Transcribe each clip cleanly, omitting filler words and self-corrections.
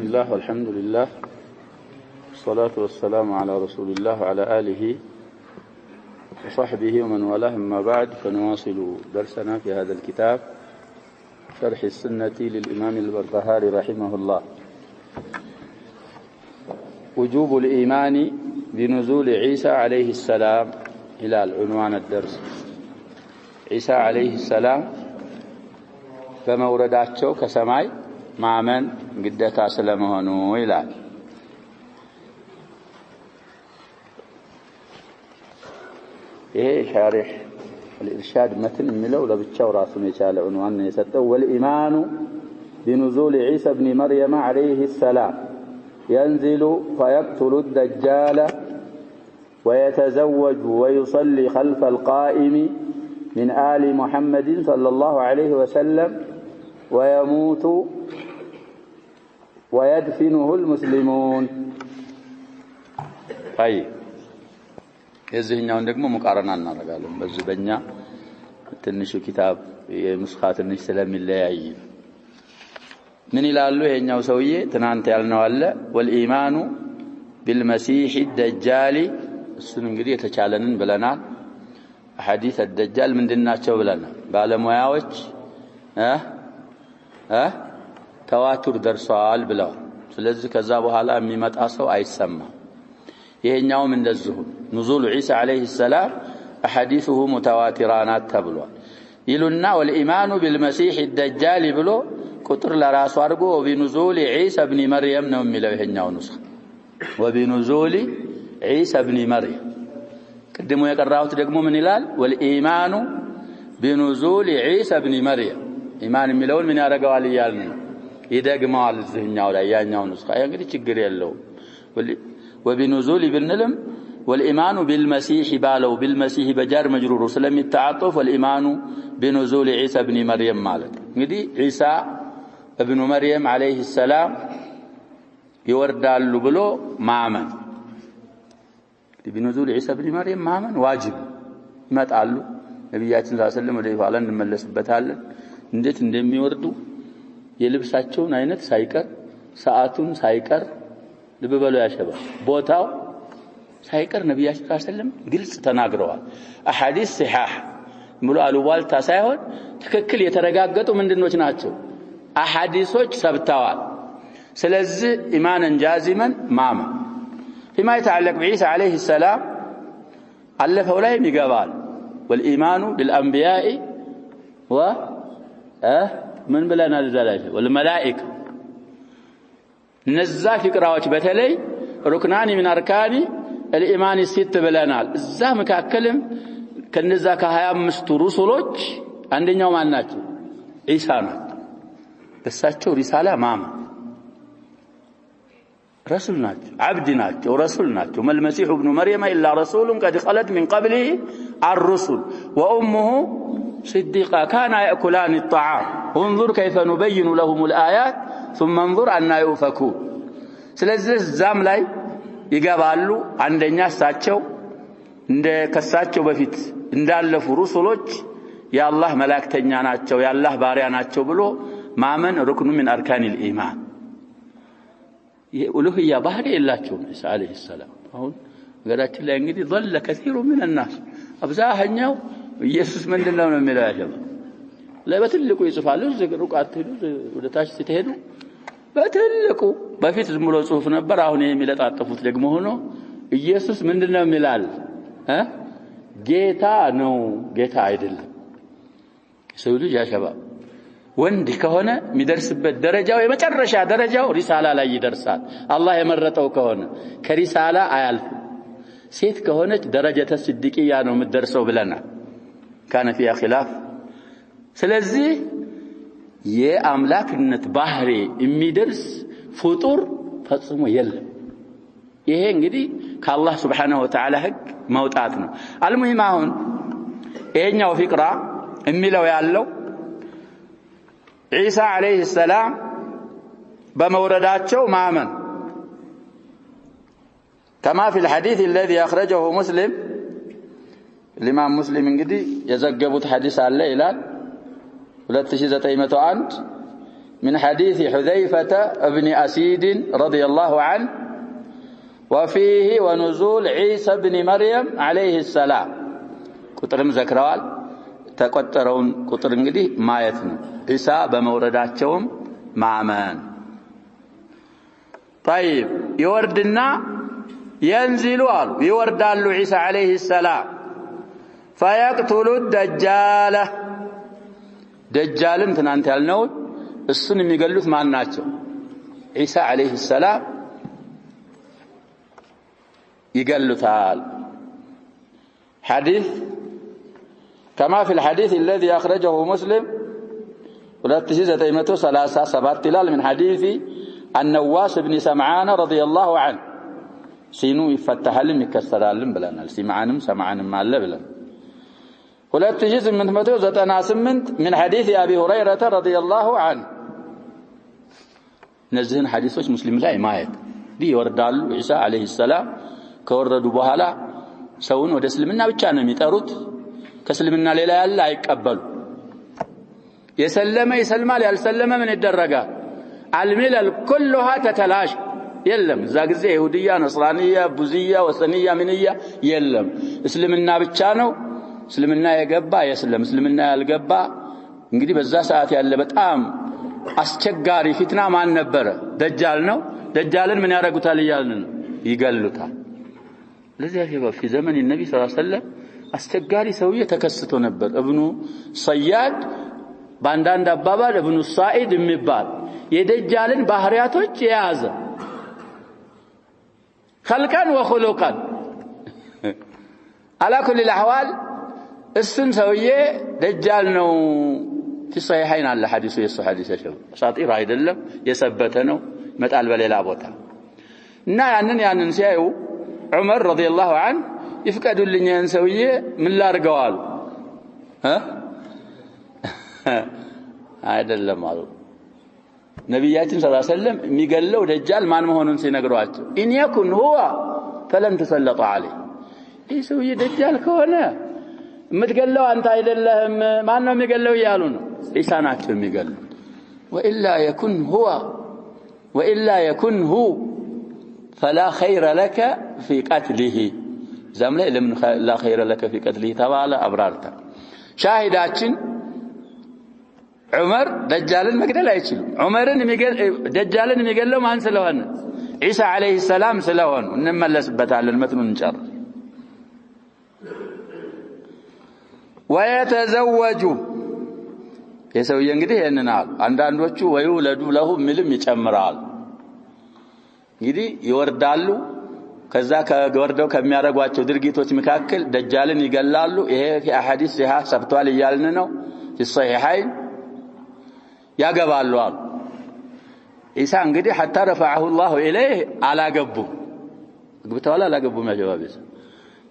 الله والحمد لله والصلاة والسلام على رسول الله وعلى آله وصحبه ومن والاه. أما بعد فنواصل درسنا في هذا الكتاب شرح السنة للإمام البربهاري رحمه الله. وجوب الإيمان بنزول عيسى عليه السلام إلى العنوان الدرس. عيسى عليه السلام በመውረዳቸው ከሰማይ ማመን ግዴታ ስለመሆኑ ይላል። ይሄ ሸሪህ الإرشاد متن የሚለው ለብቻው ራሱን የቻለ عنوان የሰጠው والإيمان بنزول عيسى ابن مريم عليه السلام ينزل فيقتل الدجال ويتزوج ويصلي خلف القائم من آل محمد صلى الله عليه وسلم ويموت ويدفنه المسلمون. طيب የዚህኛውን ደግሞ ሙቃረና እናደርጋለን። በዚህ በእኛ ትንሹ ኪታብ የኑስኻት ትንሽ ስለሚለያይ ምን ይላሉ? ይሄኛው ሰውዬ ትናንት ያልነው አለ والإيمان بالمسيح الدجال እሱን እንግዲህ የተቻለንን ብለናል። ሐዲስ الدجال ምንድናቸው ብለናል። ባለሙያዎች ተዋቱር ደርሷል ብለዋል። ስለዚህ ከዛ በኋላ የሚመጣ ሰው አይሰማም። ይሄኛውም እንደዚሁ نزول عيسى عليه السلام احاديثه متواترات ተብሏል ይሉና والإيمان بالمسيح الدجال ብሎ ቁጥር ለራሱ አድርጎ وبنزول عيسى ابن مريم ነው የሚለው ይሄኛው ኑስኽ وبنزول عيسى ابن مريم። ቀድሞ የቀራሁት ደግሞ ምን ይላል? والإيمان بنزول عيسى ابن مريم ኢማን የሚለውን ምን ያደርገዋል ይያልን ይደግመዋል እዚህኛው ላይ ያኛው ኑስኻ እንግዲህ ችግር የለውም። وبنزول بالنلم والإيمان بالمسيح بالو بالمسيح بجار مجرور سلم التعاطف والإيمان بنزول عيسى ابن مريم مالك እንግዲህ عيسى ابن مريم عليه السلام ይወርዳሉ ብሎ ማመን بنزول عيسى ابن مريم ማመን ዋጅብ ይመጣሉ። ነብያችን ሰለላሁ ዐለይሂ ወሰለም ወደ ይፋላ እንመለስበታለን። እንዴት እንደሚወርዱ የልብሳቸውን አይነት ሳይቀር ሰዓቱን ሳይቀር ልብ በለው ያሸባል ቦታው ሳይቀር ነብያችን ሰለላሁ ዐለይሂ ወሰለም ግልጽ ተናግረዋል። አሐዲስ ሲሐህ ሙሉ አሉባልታ ሳይሆን ትክክል የተረጋገጡ ምንድኖች ናቸው? አሐዲሶች ሰብተዋል። ስለዚህ ኢማንን ጃዚመን ማመን فيما يتعلق بعيسى عليه السلام አለፈው ላይ ይገባል። والإيمان بالأنبياء و من بلنا الزلاج والملائكة نزا فكراዎች በተለይ ሩክናኒ من أركان الإيمان الست ብለናል። እዛ መካከልም ከነዛ ከ25 ሩሱሎች አንደኛው ማን ናቸው? ኢሳ ናቸው። በሳቸው ሪሳላ ማማ رسول ናቸው፣ عبد ናቸው፣ رسول ናቸው። መልመሲሁ ابن مريم إلا رسول قد خلت من قبله الرسل وأمه صديقة كان يأكلان الطعام انظر كيف نبين لهم الآيات ثم انظر أن يؤفكون. ስለዚህ ዛም ላይ ይገባሉ። አንደኛ እሳቸው እንደ ከሳቸው በፊት እንዳለፉ ሩሱሎች የአላህ መላእክተኛ ናቸው፣ የአላህ ባሪያ ናቸው ብሎ ማመን ሩክኑ من أركان الإيمان። የኡሉህያ ባህሪ የላቸውም ኢሳ አለይሂ ሰላም። አሁን ገዳችን ላይ እንግዲህ ضل كثير من الناس አብዛኛው ኢየሱስ ምንድነው ነው የሚለው ያጀባ ለበትልቁ ይጽፋሉ። ዝሩቃት ሄዱ ወደ ታች ሲተሄዱ በትልቁ በፊት ዝም ብሎ ጽሁፍ ነበር። አሁን የሚለጣጠፉት ደግሞ ሆኖ ኢየሱስ ምንድነው የሚላል? ጌታ ነው፣ ጌታ አይደለም። ሰው ልጅ ያሸባ ወንድ ከሆነ የሚደርስበት ደረጃው የመጨረሻ ደረጃው ሪሳላ ላይ ይደርሳል። አላህ የመረጠው ከሆነ ከሪሳላ አያልፍ። ሴት ከሆነች ደረጃተ ሲድቂያ ነው የምትደርሰው ብለናል። ካነ ፊያ ኺላፍ። ስለዚህ የአምላክነት ባህሪ የሚደርስ ፍጡር ፈጽሞ የለም። ይሄ እንግዲህ ከአላህ Subhanahu Wa Ta'ala ህግ መውጣት ነው። አልሙሂም አሁን ይሄኛው ፍቅራ የሚለው ያለው عيسى عليه السلام بمورداتቸው ማመን كما في الحديث الذي أخرجه مسلم الإمام مسلم እንግዲህ የዘገቡት ሐዲስ አለ ይላል 2901 من حديث حذيفة بن أسيد رضي الله عنه وفيه ونزول عيسى بن مريم عليه السلام ቁጥርም ዘክረዋል ተቆጠረውን ቁጥር እንግዲህ ማየት ነው ኢሳ በመውረዳቸውም ማመን طيب ይወርድና ينزل አሉ ይወርዳሉ ኢሳ عليه السلام فيقتل الدجال دجالን ትናንት ያልነው እሱን የሚገሉት ማን ናቸው ኢሳ عليه السلام يقلتال حديث كما في الحديث الذي أخرجه مسلم 3937 من حديث النواس بن سمعان رضي الله عنه سينو يفتح لهم يكسر لهم بلنا سمعانم سمعانم ما بلنا 3998 من حديث أبي هريرة رضي الله عنه نزهن حديثوش مسلم لا يمايت دي وردال عيسى عليه السلام ከወረዱ በኋላ ሰውን ወደ እስልምና ብቻ ነው የሚጠሩት ከእስልምና ሌላ ያለ አይቀበሉ የሰለመ ይሰልማል ያልሰለመ ምን ይደረጋል አልሚለል ኩሉሃ ተተላሽ የለም እዛ ጊዜ ይሁዲያ ነስራንያ ቡዚያ ወሰንያ ምንያ የለም እስልምና ብቻ ነው እስልምና የገባ የስለም እስልምና ያልገባ እንግዲህ በዛ ሰዓት ያለ በጣም አስቸጋሪ ፊትና ማን ነበር ደጃል ነው ደጃልን ምን ያረጉታል ይያልን ይገሉታል ለዚህ في زمن النبي صلى الله عليه وسلم አስቸጋሪ ሰውዬ ተከስቶ ነበር ابن صياد ባንዳንድ አባባል ابن صائد የሚባል የደጃልን ባህሪያቶች የያዘ خلقا وخلقا على كل الاحوال እሱን ሰውዬ ደጃል ነው في الصحيحين على حديثه የሐዲስ ሸው ሳጢር አይደለም የሰበተ ነው መጣል በሌላ ቦታ እና ያንን ሲያዩ عمر رضي الله عنه يفقدوا لنا ያን ሰውዬ ምን ላርገው አሉ አይደለም አሉ ነብያችን ሰለላሁ ዐለይሂ ወሰለም የሚገለው ደጃል ማን መሆኑን ሲነግሯቸው ان يكن هو فلن تسلط عليه ይህ ሰውዬ ደጃል ከሆነ የምትገለው አንተ አይደለህም ማን ነው የሚገለው ይያሉ ነው ኢሳ ናቸው የሚገሉት والا يكن هو فلا خير لك في قتله زمله لمن لا خير لك في قتله تبالا ابرارتا شاهداችን ዑመር ደጃልን መግደል አይችልም ዑመርን ደጃልን የሚገለው ማን ስለሆነ ኢሳ አለይሂ ሰላም ስለሆነ እንመለስበታለን መትኑን እንጨርስ ወየተዘወጁ የሰውዬ እንግዲህ የነናል አንዳንዶቹ ወይውለዱ ለሁ ምልም ይጨምራል እንግዲህ ይወርዳሉ ከዛ ከወርደው ከሚያረጓቸው ድርጊቶች መካከል ደጃልን ይገላሉ ይሄ في ሲሃ ሰብቷል ይያልን ነው في الصحيحين ያገባሉ አሉ ኢሳ እንግዲህ حتى رفعه الله اليه አላገቡ ግብተዋል አላገቡም ያጀባበስ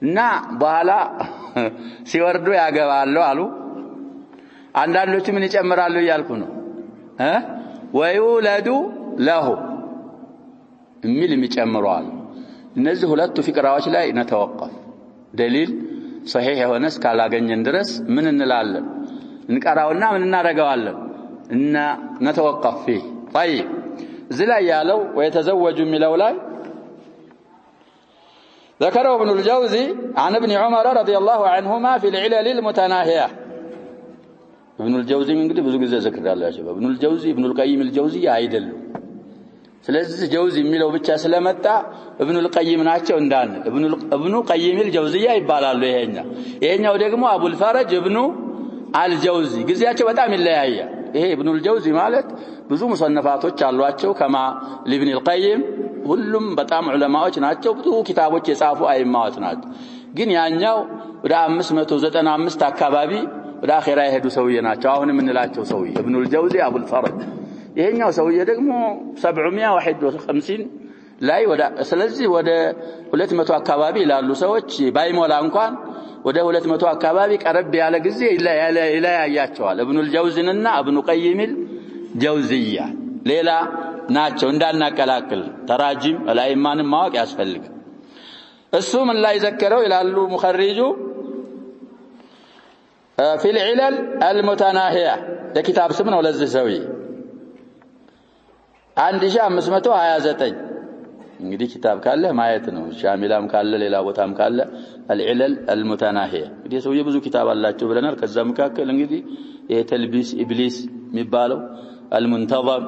እና በኋላ ሲወርዱ ያገባሉ አሉ አንዳንዶቹ ምን ይጨምራሉ ይያልኩ ነው ወይውለዱ ለሁ የሚል ይጨምራሉ እነዚህ ሁለቱ ፍቅራዎች ላይ ነተወቀፍ ደሊል صحيح የሆነ እስካላገኘን ድረስ ምን እንላለን እንቀራውና ምን እናረጋዋለን እና ነተወቀፍ فيه طيب ዝላ ያለው ወይተዘወጁ የሚለው ላይ ذكره ابن الجوزي عن ابن عمر رضي الله عنهما في العلل المتناهيه ابن الجوزي እንግዲህ ብዙ ጊዜ ዘክራላችሁ ابن الجوزي ابن القيم الجوزي አይደለም ስለዚህ ጀውዚ የሚለው ብቻ ስለመጣ ابن القيم ናቸው እንዳን ابن القيم الجوزي ይባላሉ ይሄኛው ደግሞ አቡ الفرج ابن الجوزي ግዚያቸው በጣም ይለያያል ይሄ ابن الجوزي ማለት ብዙ ሙሰነፋቶች አሏቸው ከማ لابن القيم ሁሉም በጣም ዑለማዎች ናቸው ብዙ ኪታቦች የጻፉ አይማዎች ናቸው ግን ያኛው ወደ 595 አካባቢ ወደ አኺራ የሄዱ ሰውዬ ናቸው አሁንም እንላቸው ሰውዬ ابن الجوزي አቡ الفرج ይሄኛው ሰውዬ ደግሞ 751 ላይ ወደ ስለዚህ ወደ 200 አካባቢ ይላሉ ሰዎች ባይሞላ እንኳን ወደ 200 አካባቢ ቀረብ ያለ ጊዜ ይለያያቸዋል ابن الجوزي እና ابن قيم الجوزية ሌላ ናቸው እንዳናቀላቅል ተራጂም ላይማንም ማወቅ ያስፈልጋል እሱ ምን ላይ ዘከረው ይላሉ ሙኸሪጁ في العلل المتناهيه ለኪታብ ስም ነው ለዚህ ሰውዬ 1529 እንግዲህ ኪታብ ካለ ማየት ነው ሻሚላም ካለ ሌላ ቦታም ካለ العلل المتناهيه እንግዲህ ሰውዬ ብዙ ኪታብ አላቸው ብለናል ከዛ መካከል እንግዲህ የተልቢስ ኢብሊስ የሚባለው المنتظم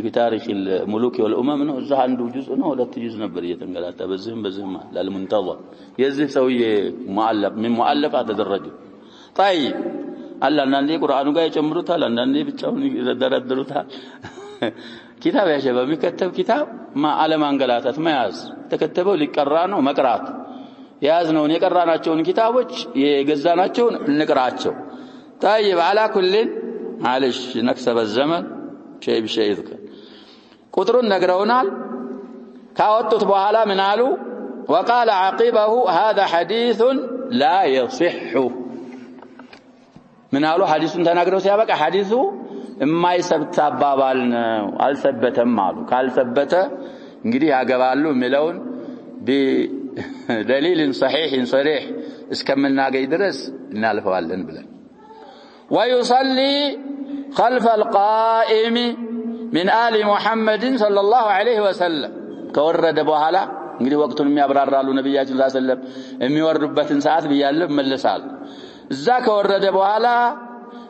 في تاريخ الملوك والامم ነው እዛ አንዱ ጁዝ ነው ሁለት ጁዝ ነበር እየተንገላታ በዚህም ለልሙንተظም የዚህ ሰውዬ ሙአለፍ ተደረጀ طيب الله አንዳንዴ ቁርአኑ ጋር ይጨምሩታል አንዳንዴ ብቻውን ይደረድሩታል ኪታብ ያሸበ የሚከተብ ኪታብ ዓለም አንገላታት መያዝ ተከተበው ሊቀራ ነው መቅራት ያዝነውን የቀራናቸውን ኪታቦች የገዛናቸውን እንቅራቸው طيب على كل معلش نكسب الزمن شيء بشيء يذكر ቁጥሩን ነግረውናል ካወጡት በኋላ ምን አሉ وقال عقبه هذا حديث لا يصح ምን አሉ ሐዲሱን ተናግረው ሲያበቃ ሐዲሱ የማይሰብት አባባል ነው አልሰበተም አሉ ካልሰበተ እንግዲህ ያገባሉ የሚለውን በደሊል صحيح صريح እስከምናገኝ ድረስ እናልፈዋለን ብለን ويصلي خلف القائم من آل محمد صلى الله عليه وسلم كورد በኋላ እንግዲህ ወቅቱን የሚያብራራሉ ነብያችን ሰለላሁ ዐለይሂ ወሰለም የሚወርዱበትን ሰዓት በያለ መልሳል እዛ ከወረደ በኋላ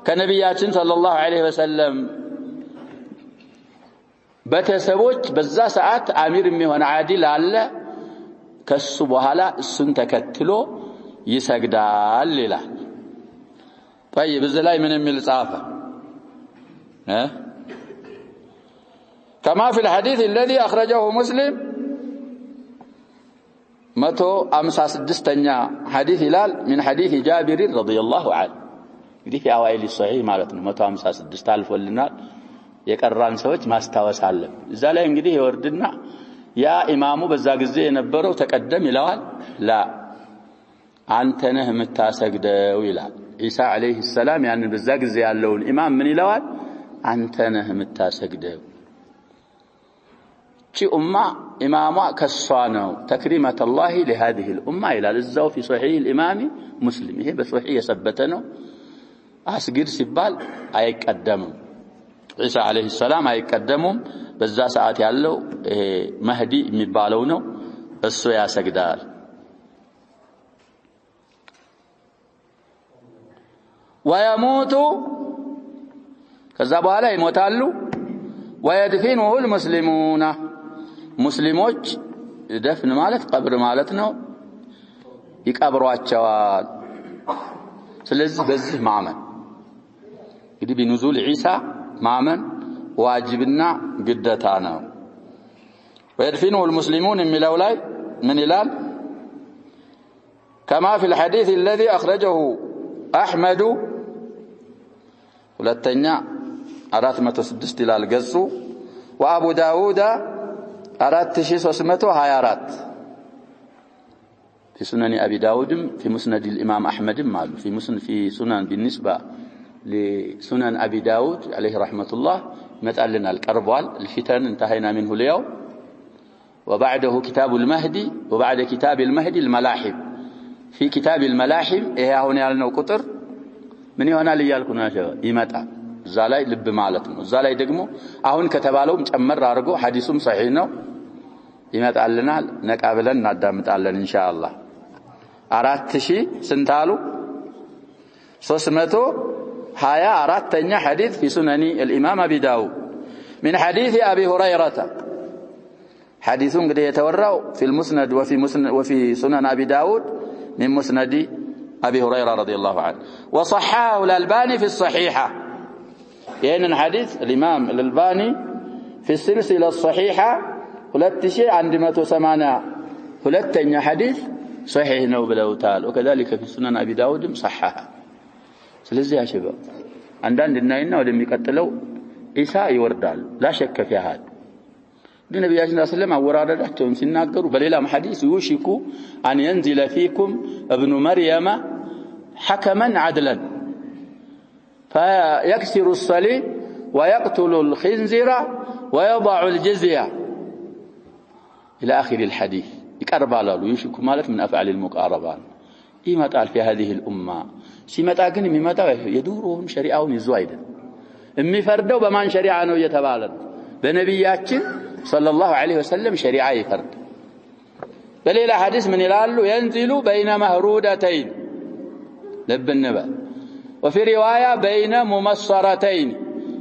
ከነብያችን ሰለላሁ ዐለይሂ ወሰለም በተሰቦች በዛ ሰዓት አሚር የሚሆን አዲል አለ ከሱ በኋላ እሱን ተከትሎ ይሰግዳል ይላል طيب الزلاي من الملصافه كما في الحديث الذي اخرجه مسلم 156ኛ حديث هلال من حديث جابر رضي الله عنه እንግዲህ ያዋይሊ ሷሂህ ማለት ነው 156 አልፎልናል የቀራን ሰዎች ማስታወስ አለ እዛ ላይ እንግዲህ ይወርድና ያ ኢማሙ በዛ ጊዜ የነበረው ተቀደም ይላል ላ አንተ ነህ የምታሰግደው ይላል ኢሳ አለይሂ ሰላም ያን በዛ ጊዜ ያለውን ኢማም ምን ይላል አንተ ነህ የምታሰግደው ቺ ኡማ ኢማሙ ከሷነው ተክሪመተ الله لهذه الامه الى الزو في صحيح الامام مسلم ይሄ በሶሂህ የሰበተ ነው አስግድ ሲባል አይቀደምም ኢሳ አለይሂ ሰላም አይቀደሙም በዛ ሰዓት ያለው ይሄ መህዲ የሚባለው ነው እሱ ያሰግዳል ويموت ከዛ በኋላ ይሞታሉ ويدفنه المسلمون ሙስሊሞች ደፍን ማለት ቀብር ማለት ነው ይቀብሯቸዋል ስለዚህ በዚህ ማመን እንግዲህ بنزول عيسى ማመን ዋጅብና ግዴታ ነው ويدفنه المسلمون የሚለው ላይ ምን ይላል كما في الحديث الذي اخرجه احمد ሁለተኛ 406 ይላል ገጹ وابو داود 4324 في سنن ابي داود في مسند الامام احمد مال في سنن بالنسبه لسنن ابي داود عليه رحمه الله متعلنا القربوال الفتن انتهينا منه اليوم وبعده كتاب المهدي وبعد كتاب المهدي الملاحم في كتاب الملاحم ايه هنا ያልነው ቁጥር ምን ይሆናል ይያልኩ ነው ይመጣል እዛ ላይ ልብ ማለት ነው እዛ ላይ ደግሞ አሁን ከተባለውም ጨመር አድርጎ ሐዲሱም صحيح ነው ይመጣልናል ነቃ ብለን እናዳምጣለን ኢንሻአላህ 4000 ስንታሉ 324ኛ حديث في سنن الامام ابي داود من حديث ابي هريره حديث እንግዲህ የተወራው في المسند وفي سنن ابي داود من مسند ابي هريره رضي الله عنه وصححه الالباني في الصحيحه يعني الحديث الامام الالباني في السلسله الصحيحه 2180 ሁለተኛ حديث صحيح ነው ብለውታል وكذلك في سنن ابي داود صححه ስለዚህ ያሽበ አንዳንድ እናይና ወደሚቀጥለው ኢሳ ይወርዳል لا شك في هذا ግን ነብያችን ሰለላሁ ዐለይሂ ወሰለም አወራረዳቸውን ሲናገሩ በሌላም ሐዲስ ይውሽኩ አን ينزل فيكم ابن مريم حكما عدلا فيكسر الصليب ويقتل الخنزير ويضع الجزية إلى آخر الحديث يقرب على يوشك مالك من أفعال المقاربة إيمات في هذه الأمة سيمات أغني ميمات يدورهم شريعهم يزوايدا የሚፈርደው በማን ሸሪዓ ነው እየተባለ በነብያችን ሰለላሁ ዐለይሂ ወሰለም ሸሪዓ ይፈርድ። በሌላ ሐዲስ ምን ይላሉ? ينزل بين مهرودتين ለብንበ وفي روايه بين ممصرتين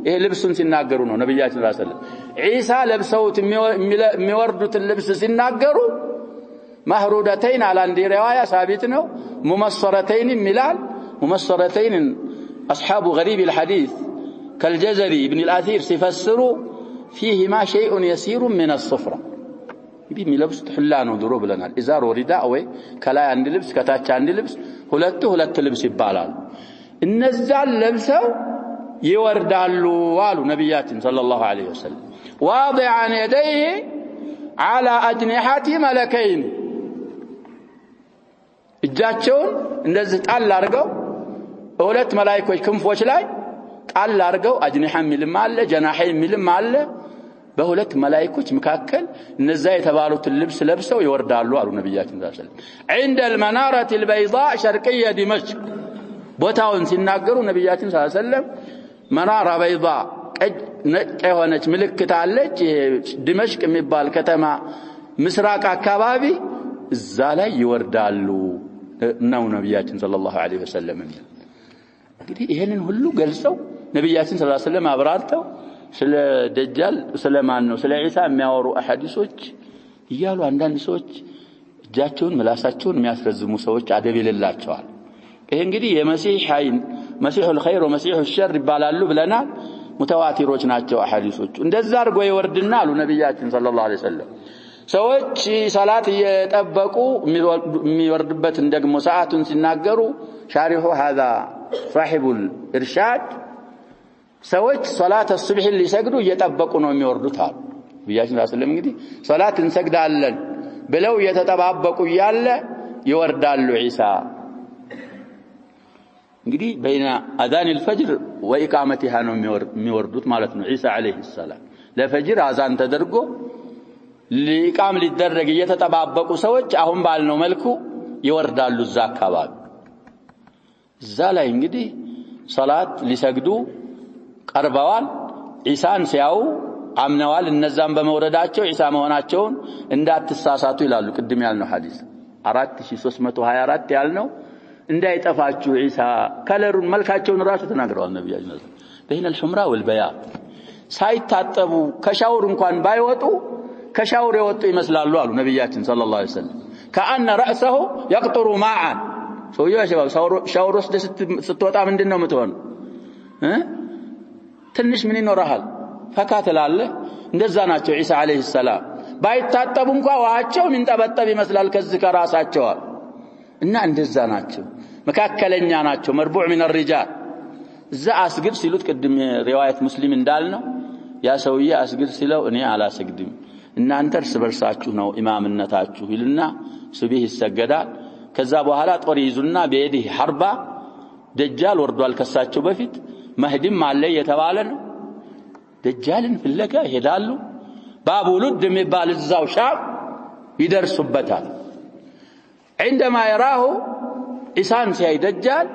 ይሄ ልብሱን ሲናገሩ ነው ነብያችን ሰለላሁ ዐለይሂ ወሰለም ዒሳ ለብሰውት የሚወርዱት ልብስ ሲናገሩ مهرودتين على عندي روايه ثابت ነው ممصرتين ሚላል ممصرتين اصحاب غريب الحديث كالجزري ابن الاثير ሲፈስሩ فيهما شيء يسير من الصفرة የሚለብሱት ሁላ ነው ድሮ ብለናል ኢዛር ወሪዳ ወይ ከላይ አንድ ልብስ ከታች አንድ ልብስ ሁለት ልብስ ይባላል እነዛን ለብሰው ይወርዳሉ አሉ ነብያችን ሰለላሁ ዐለይሂ ወሰለም واضعا يديه على اجنحه ملكين እጃቸውን እንደዚህ ጣል አድርገው ሁለት መላእክቶች ክንፎች ላይ ጣል አድርገው አጅኒሐ ሚልም አለ ጀናሐ ሚልም አለ በሁለት መላእክቶች መካከል እነዛ የተባሉት ልብስ ለብሰው ይወርዳሉ አሉ ነብያችን ሰለላሁ ዐለይሂ ወሰለም عند المنارة البيضاء شرقية دمشق ቦታውን ሲናገሩ ነብያችን ሰለላሁ ዐለይሂ ወሰለም منارة بيضاء ነጭ የሆነች ምልክት አለች ድመሽቅ የሚባል ከተማ ምስራቅ አካባቢ እዛ ላይ ይወርዳሉ ነው ነብያችን ሰለላሁ ዐለይሂ ወሰለም እንግዲህ ይሄንን ሁሉ ገልጸው ነብያችን ሰለላሁ ዐለይሂ ወሰለም አብራርተው ስለ ደጃል ስለማን ነው ስለ ዒሳ የሚያወሩ አሐዲሶች ይያሉ አንዳንድ ሰዎች እጃቸውን ምላሳቸውን የሚያስረዝሙ ሰዎች አደብ ይልላቸዋል ይሄ እንግዲህ የመሲህ ኃይል መሲሁል ኸይር ወመሲሁል ሸር ይባላሉ ብለናል ሙተዋቲሮች ናቸው አሐዲሶቹ እንደዛ አርጎ ይወርድና አሉ ነብያችን ሰለላሁ ዐለይሂ ወሰለም ሰዎች ሰላት እየጠበቁ የሚወርድበትን ደግሞ ሰዓቱን ሲናገሩ ሻሪሁ هذا صاحب الارشاد ሰዎች ሶላት الصبح ሊሰግዱ እየጠበቁ ነው የሚወርዱት አሉ ነብያችን ሰለላሁ ዐለይሂ ወሰለም እንግዲህ ሶላት እንሰግዳለን ብለው እየተጠባበቁ ያለ ይወርዳሉ ዒሳ እንግዲህ بين اذان الفجر واقامتها ነው የሚወርዱት ማለት ነው ዒሳ አለይሂ ሰላም ለፈጅር አዛን ተደርጎ ሊቃም ሊደረግ እየተጠባበቁ ሰዎች አሁን ባልነው መልኩ ይወርዳሉ እዛ አካባቢ እዛ ላይ እንግዲህ ሶላት ሊሰግዱ ቀርበዋል ዒሳን ሲያው አምነዋል እነዛም በመውረዳቸው ዒሳ መሆናቸውን እንዳትሳሳቱ ይላሉ ቅድም ያልነው ሐዲስ 4324 ያልነው እንዳይጠፋችሁ ዒሳ ከለሩን መልካቸውን ራሱ ተናግረዋል ነብያችን بين الحمراء والبياض ሳይታጠቡ ከሻውር እንኳን ባይወጡ ከሻውር የወጡ ይመስላሉ አሉ ነብያችን ሰለላሁ ዐለይሂ ወሰለም كأن رأسه يقطر معا ሰውየው ሻውር ውስጥ ስትወጣ ምንድነው የምትሆን ትንሽ ምን ይኖርሃል ፈካተላለ እንደዛ ናቸው ዒሳ አለይሂ ሰላም ባይታጠቡ እንኳን ዋቸው ምንጠበጠብ ይመስላል ከዚህ ከራሳቸው እና እንደዛ ናቸው መካከለኛ ናቸው መርቡዕ من الرجال እዛ አስግድ ሲሉት ቅድም ሪዋያት ሙስሊም እንዳልነው ያ ሰውዬ አስግድ ሲለው እኔ አላሰግድም እናንተ እርስ በርሳችሁ ነው ኢማምነታችሁ ይልና ሱብህ ይሰገዳል ከዛ በኋላ ጦር ይዙና በየዲህ ሐርባ ደጃል ወርዷል ከሳቸው በፊት መህዲም አለ የተባለ ነው ደጃልን ፍለጋ ይሄዳሉ ባቡ ሉድ የሚባል እዛው ሻም ይደርሱበታል عندما يراه إنسان سي دجال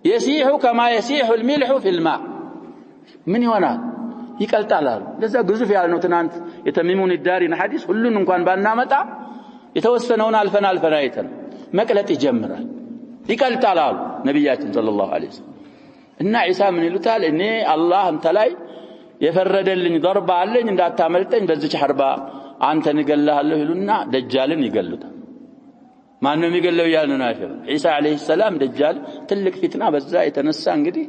يسيح كما يسيح الملح في الماء من هنا يقلطال لذا ግዙፍ ያልነው ትናንት የተሚሙን ዳሪን ሐዲስ ሁሉን እንኳን ባናመጣ የተወሰነውን አልፈና አይተን መቅለጥ ይጀምራል ይቀልጣል ነብያችን ሰለላሁ ዐለይሂ ወሰለም እና ዒሳ ምን ይሉታል እኔ አላህ አንተ ላይ የፈረደልኝ ضرب አለኝ እንዳታመልጠኝ በዚህ ሐርባ አንተን ይገላልሁ ይሉና ደጃልን ይገሉታል ማን ነው የሚገለው ያልነው ናቸው ዒሳ አለይሂ ሰላም ደጃል ትልቅ ፊትና በዛ የተነሳ እንግዲህ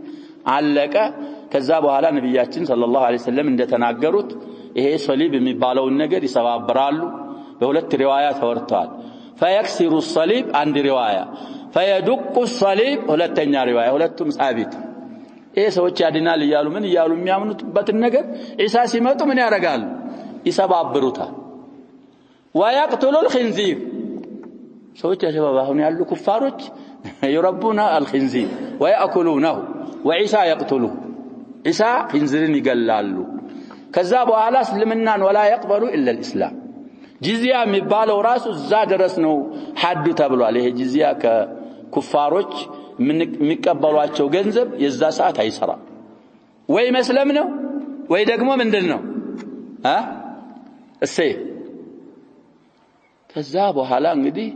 አለቀ ከዛ በኋላ ነብያችን ሰለላሁ ዐለይሂ ወሰለም እንደተናገሩት ይሄ ሰሊብ የሚባለው ነገር ይሰባብራሉ በሁለት ሪዋያ ተወርቷል فيكسر الصليب عند روايه فيدق الصليب ሁለተኛ ሪዋያ ሁለቱም ثابت ይሄ ሰዎች ያድናል ይያሉ ምን ይያሉ የሚያምኑበት ነገር ዒሳ ሲመጡ ምን ያረጋሉ ይሰባብሩታል ويقتل الخنزير ሰዎች ያሸባባሁን ያሉ ኩፋሮች يربون الخنزير ويأكلونه وعيسى يقتله عيسى خنزيርን ይገላሉ ከዛ በኋላ እስልምናን ولا يقبل الا الاسلام ጂዚያ የሚባለው ራሱ እዛ ድረስ ነው ሐዱ ተብሏል ይሄ ጂዚያ ከኩፋሮች የሚቀበሏቸው ገንዘብ የዛ ሰዓት አይሰራም ወይ መስለም ነው ወይ ደግሞ ምንድነው እሰይ ከዛ በኋላ እንግዲህ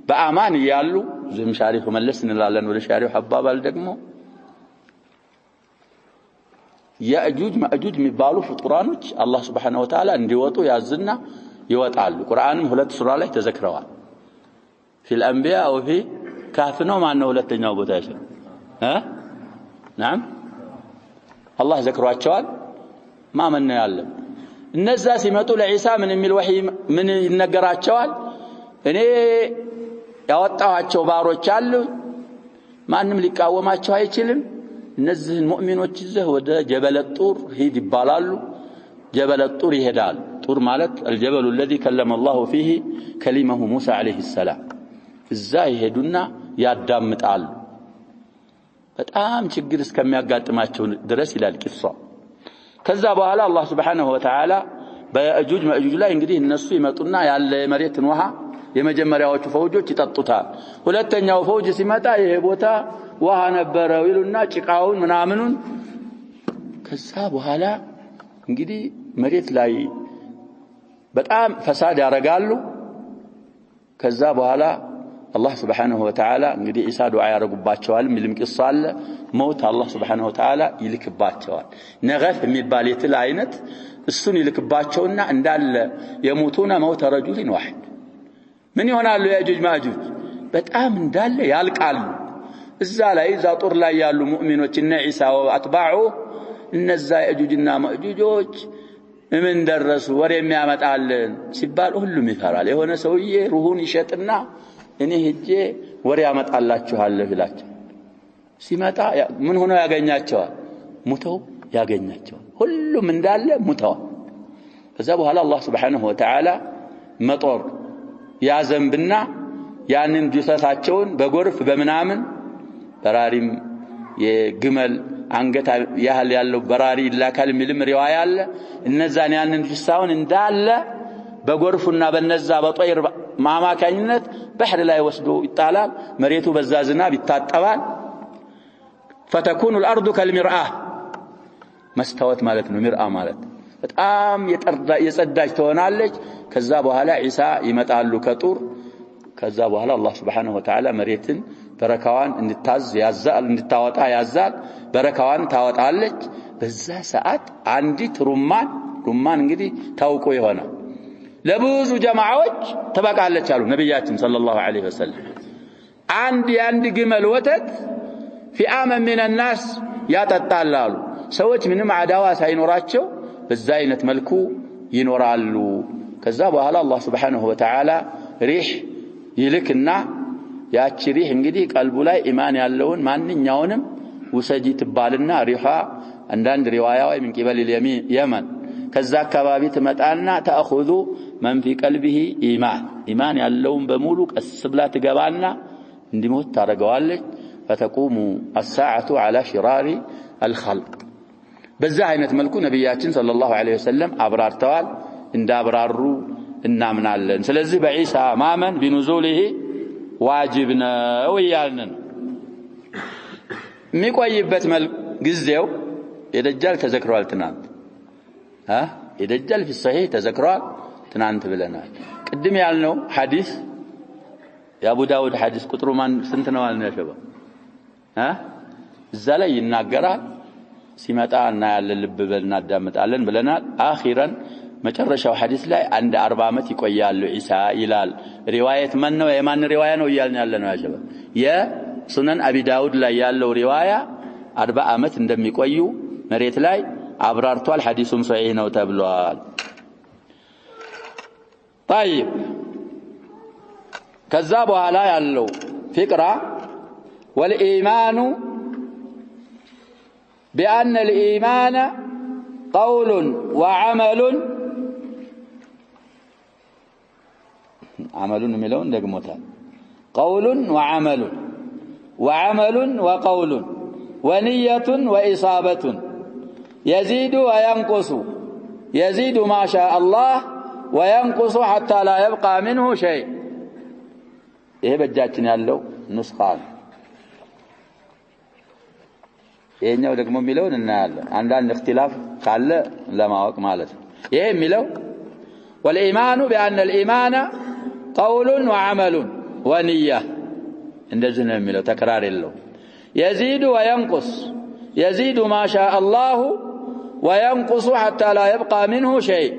በአማን ያሉ ዝም ሻሪሁ መለስ እንላለን ወደ ሻሪሁ አባባል ደግሞ ያእጁጅ ማእጁጅ የሚባሉ ፍጡራኖች አላህ Subhanahu Wa Ta'ala እንዲወጡ ያዝና ይወጣሉ ቁርአንም ሁለት ሱራ ላይ ተዘክረዋል في الانبياء او في كهف ነው ማነው ሁለተኛው ቦታ ያለው نعم الله ዘክሯቸዋል ማመን ነው ያለው እነዛ ሲመጡ ለኢሳ ምን የሚል ወህይ ምን ይነገራቸዋል እኔ ያወጣዋቸው ባሮች አሉ ማንንም ሊቃወማቸው አይችልም እነዚህን ሙእሚኖች ይዘህ ወደ ጀበለ ጡር ሂድ ይባላሉ ጀበለ ጡር ይሄዳል ጡር ማለት الجبل الذي كلم الله فيه كلمه موسى عليه السلام እዛ ይሄዱና ያዳምጣሉ በጣም ችግር እስከሚያጋጥማቸው ድረስ ይላል ቂሷው ከዛ በኋላ አላህ Subhanahu Wa Ta'ala በአጁጅ ማእጁጅ ላይ እንግዲህ እነሱ ይመጡና ያለ መሬትን ውሃ የመጀመሪያዎቹ ፈውጆች ይጠጡታል ሁለተኛው ፈውጅ ሲመጣ ይሄ ቦታ ውሃ ነበረው ይሉና ጭቃውን ምናምኑን ከዛ በኋላ እንግዲህ መሬት ላይ በጣም ፈሳድ ያረጋሉ ከዛ በኋላ አላህ Subhanahu Wa Ta'ala እንግዲህ ኢሳ ዱዓ ያረጉባቸዋል ምልም ቂሷ አለ ሞት አላህ Subhanahu Wa Ta'ala ይልክባቸዋል ነገፍ የሚባል የትል አይነት እሱን ይልክባቸውና እንዳለ የሞቱና ሞት ረጁልን واحد ምን ይሆናሉ ያጁጅ ማጁጅ በጣም እንዳለ ያልቃሉ እዛ ላይ እዛ ጦር ላይ ያሉ ሙእሚኖች እና ኢሳ ወአጥባዑ እነዛ ያጁጅና ማጁጆች ምን ደረሱ ወሬ የሚያመጣልን ሲባል ሁሉም ይፈራል የሆነ ሰውዬ ሩሁን ይሸጥና እኔ ሄጄ ወሬ ያመጣላችኋለሁ ይላቸው ሲመጣ ምን ሆኖ ያገኛቸዋል ሙተው ያገኛቸዋል ሁሉም እንዳለ ሙተው ከዛ በኋላ አላህ Subhanahu Wa Ta'ala መጦር ያዘንብና ያንን ጅሰታቸውን በጎርፍ በመናምን በራሪም የግመል አንገት ያህል ያለው በራሪ ይላካል ሚልም ሪዋያ አለ እነዛን ያንን ጅሳውን እንዳለ በጎርፉና በነዛ በጦይር ማማካኝነት ባህር ላይ ወስዶ ይጣላል መሬቱ በዛ ዝናብ ይታጠባል فتكون الارض كالمرآة መስታወት ማለት ነው ሚርአ ማለት በጣም የጸዳች ትሆናለች ከዛ በኋላ ኢሳ ይመጣሉ ከጡር ከዛ በኋላ አላህ Subhanahu Wa Ta'ala መሬትን በረካዋን እንድታዝ ያዛል እንድታወጣ ያዛል በረካዋን ታወጣለች በዛ ሰዓት አንዲት ሩማን እንግዲህ ታውቆ ይሆናል ለብዙ ጀማዓዎች ተበቃለች አሉ ነብያችን ሰለላሁ ዐለይሂ ወሰለም አንድ ግመል ወተት ፊአመ من الناس ያጠጣላሉ ሰዎች ምንም አዳዋ ሳይኖራቸው በዛ አይነት መልኩ ይኖራሉ ከዛ በኋላ አላህ Subhanahu Wa Ta'ala ሪህ ይልክና ያቺ ሪህ እንግዲህ ቀልቡ ላይ ኢማን ያለውን ማንኛውንም ውሰጂ ትባልና ሪሃ አንዳንድ ሪዋያው من قبل اليمن ከዛ አካባቢ ትመጣና ተአخذ من في قلبه ኢማን ያለውን በሙሉ ቀስ ብላ ትገባና እንዲሞት ታረጋዋለች فتقوم الساعة على شرار الخلق በዛ አይነት መልኩ ነብያችን ሰለላሁ ዐለይሂ ወሰለም አብራርተዋል እንዳብራሩ እናምናለን ስለዚህ በኢሳ ማመን بنزوله واجب ነው ይያልን የሚቆይበት ጊዜው የደጃል ተዘክሯል ትናንት የደጃል في الصحيح ተዘክሯል ትናንት ብለናል ቅድም ያልነው ሐዲስ የአቡ ዳውድ ሐዲስ ቁጥሩ ማን ስንት ነው አልነው ያሸባ እዛ ላይ ይናገራል ሲመጣ እና ያለ ልብ በልና አዳምጣለን ብለናል አኺራን መጨረሻው ሐዲስ ላይ አንድ 40 አመት ይቆያሉ ኢሳ ይላል ሪዋየት ማን ነው የማን ሪዋያ ነው ይያልን ያለ ነው ያሸባ የሱነን አቢ ዳውድ ላይ ያለው ሪዋያ 40 አመት እንደሚቆዩ መሬት ላይ አብራርቷል ሐዲሱም ሷሂህ ነው ተብሏል طيب ከዛ በኋላ ያለው ፍቅራ والإيمان بأن الإيمان قول وعمل عمل ملون دقمتان قول وعمل وقول ونية وإصابة يزيد وينقص يزيد ما شاء الله وينقص حتى لا يبقى منه شيء إيه بجاتنا له نسخان ይሄኛው ደግሞ የሚለውን እናያለን አንዳንድ اختلاف ካለ ለማወቅ ማለት ነው ይሄ የሚለው والإيمان بأن الإيمان قول وعمل ونية እንደዚህ ነው የሚለው ተከራር የለው يزيد وينقص يزيد ما شاء الله وينقص حتى لا يبقى منه شيء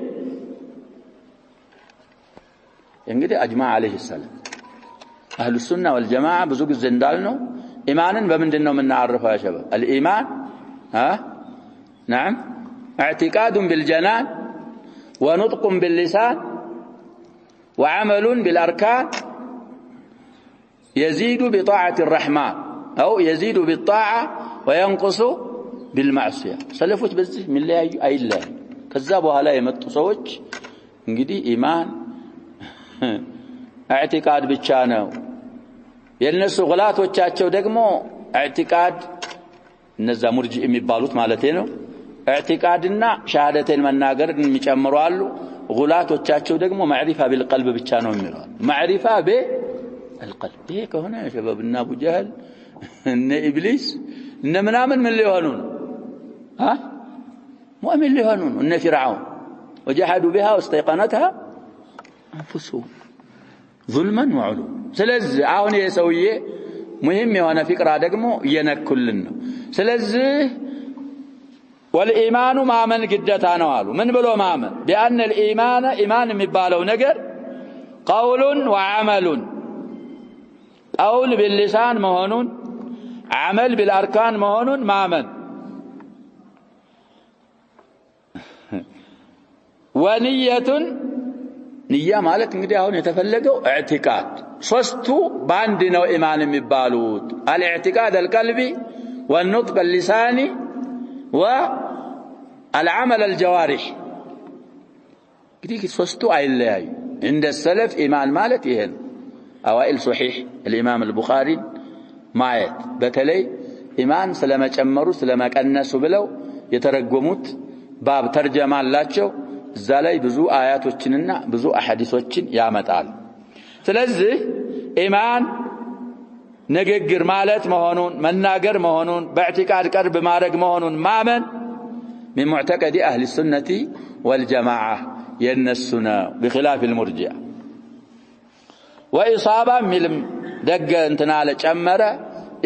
እንግዲህ اجمع عليه السلام اهل السنه والجماعه ብዙ ጊዜ እንዳልነው ኢማንን በምንድነው የምናعرفው يا شباب الايمان نعم اعتقاد بالجنان ونطق باللسان وعمل بالاركان يزيد بطاعه الرحمن او يزيد بالطاعه وينقص بالمعصيه ሰለፎች በዚህ ምን ላይ አይለያዩ ከዛ በኋላ የመጡ ሰዎች እንግዲህ ኢማን اعتقاد ብቻ ነው የነሱ ግላቶቻቸው ደግሞ اعتقاد እነዛ ሙርጂ የሚባሉት ማለት ነው اعتقادና ሸሃደተን መናገርን የሚጨምሩ አሉ ግላቶቻቸው ደግሞ معرفه بالقلب ብቻ ነው የሚለው معرفه بالقلب ይሄ ከሆነ ሸባብና አቡ ጀህል እነ ኢብሊስ እነ ምናምን ምን ሊሆኑ ነው ሙእሚን ሊሆኑ ነው እነ فرعون وجحدوا بها واستيقنتها انفسهم ظلما وعلوا ስለዚህ አሁን የሰውዬ ሙሂም የሆነ ፍቅራ ደግሞ እየነኩልን ነው ስለዚህ والإيمان ማመን ግዴታ ነው አሉ ምን ብሎ ማመን بأن الإيمان إيمان የሚባለው ነገር قول وعمل قول باللسان መሆኑን عمل بالأركان መሆኑን ማመን ونية ንያ ማለት እንግዲህ አሁን የተፈለገው اعتقاد ሶስቱ ባንድ ነው ኢማን የሚባሉት الاعتقاد القلبي والنطق اللساني والعمل الجوارح እንግዲህ ሶስቱ አይለያዩ እንደ ሰለፍ ኢማን ማለት ይሄ ነው اوائل صحيح الامام البخاري ማየት በተለይ ኢማን ስለመጨመሩ ስለመቀነሱ ብለው የተረጎሙት ባብ ተርጀማ አላቸው እዛ ላይ ብዙ አያቶችንና ብዙ አሐዲሶችን ያመጣል ስለዚህ ኢማን ንግግር ማለት መሆኑን መናገር መሆኑን በእዕቲቃድ ቀርብ ማድረግ መሆኑን ማመን من معتقد اهل السنه والجماعه ينسنا بخلاف المرجئه واصابه ملم دغ انتنا على ጨመረ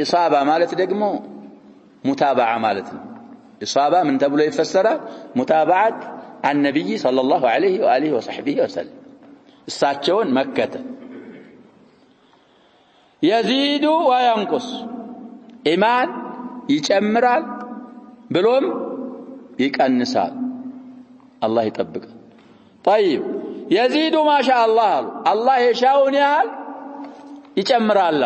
اصابه ማለት ደግሞ ሙታባዓ ማለት ነው اصابه ምን ተብሎ ይፈሰራል ሙታባዓት النبي صلى الله عليه واله وصحبه وسلم እሳቸውን መከተ يزيد وينقص ኢማን ይጨምራል ብሎም ይቀንሳል الله يطبق طيب يزيد ما شاء الله الله يشاءون ያህል ይጨምራል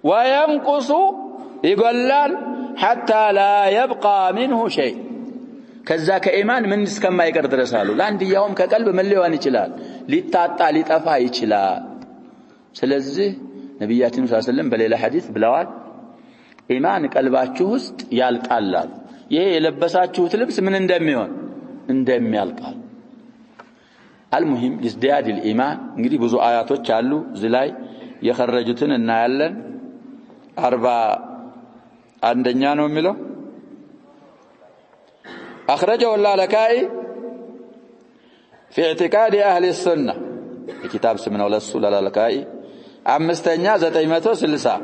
وينقص ይጎላል حتى لا يبقى منه شيء ከዛ ከኢማን ምን እስከማይቀር ድረሳሉ ለአንድያውም ከቀልብ ምን ሊሆን ይችላል ሊታጣ ሊጠፋ ይችላል ስለዚህ ነብያችን ሰለላሁ ዐለይሂ ወሰለም በሌላ ሐዲስ ብለዋል ኢማን ቀልባችሁ ውስጥ ያልቃል ይሄ የለበሳችሁት ልብስ ምን እንደሚሆን እንደሚያልቃል المهم ازدياد الايمان እንግዲህ ብዙ አያቶች አሉ እዚህ ላይ የخرجቱን እናያለን 41ኛ ነው የሚለው اخرجه اللالكائي في اعتقاد اهل السنه الكتاب اسمه اللالكائي 560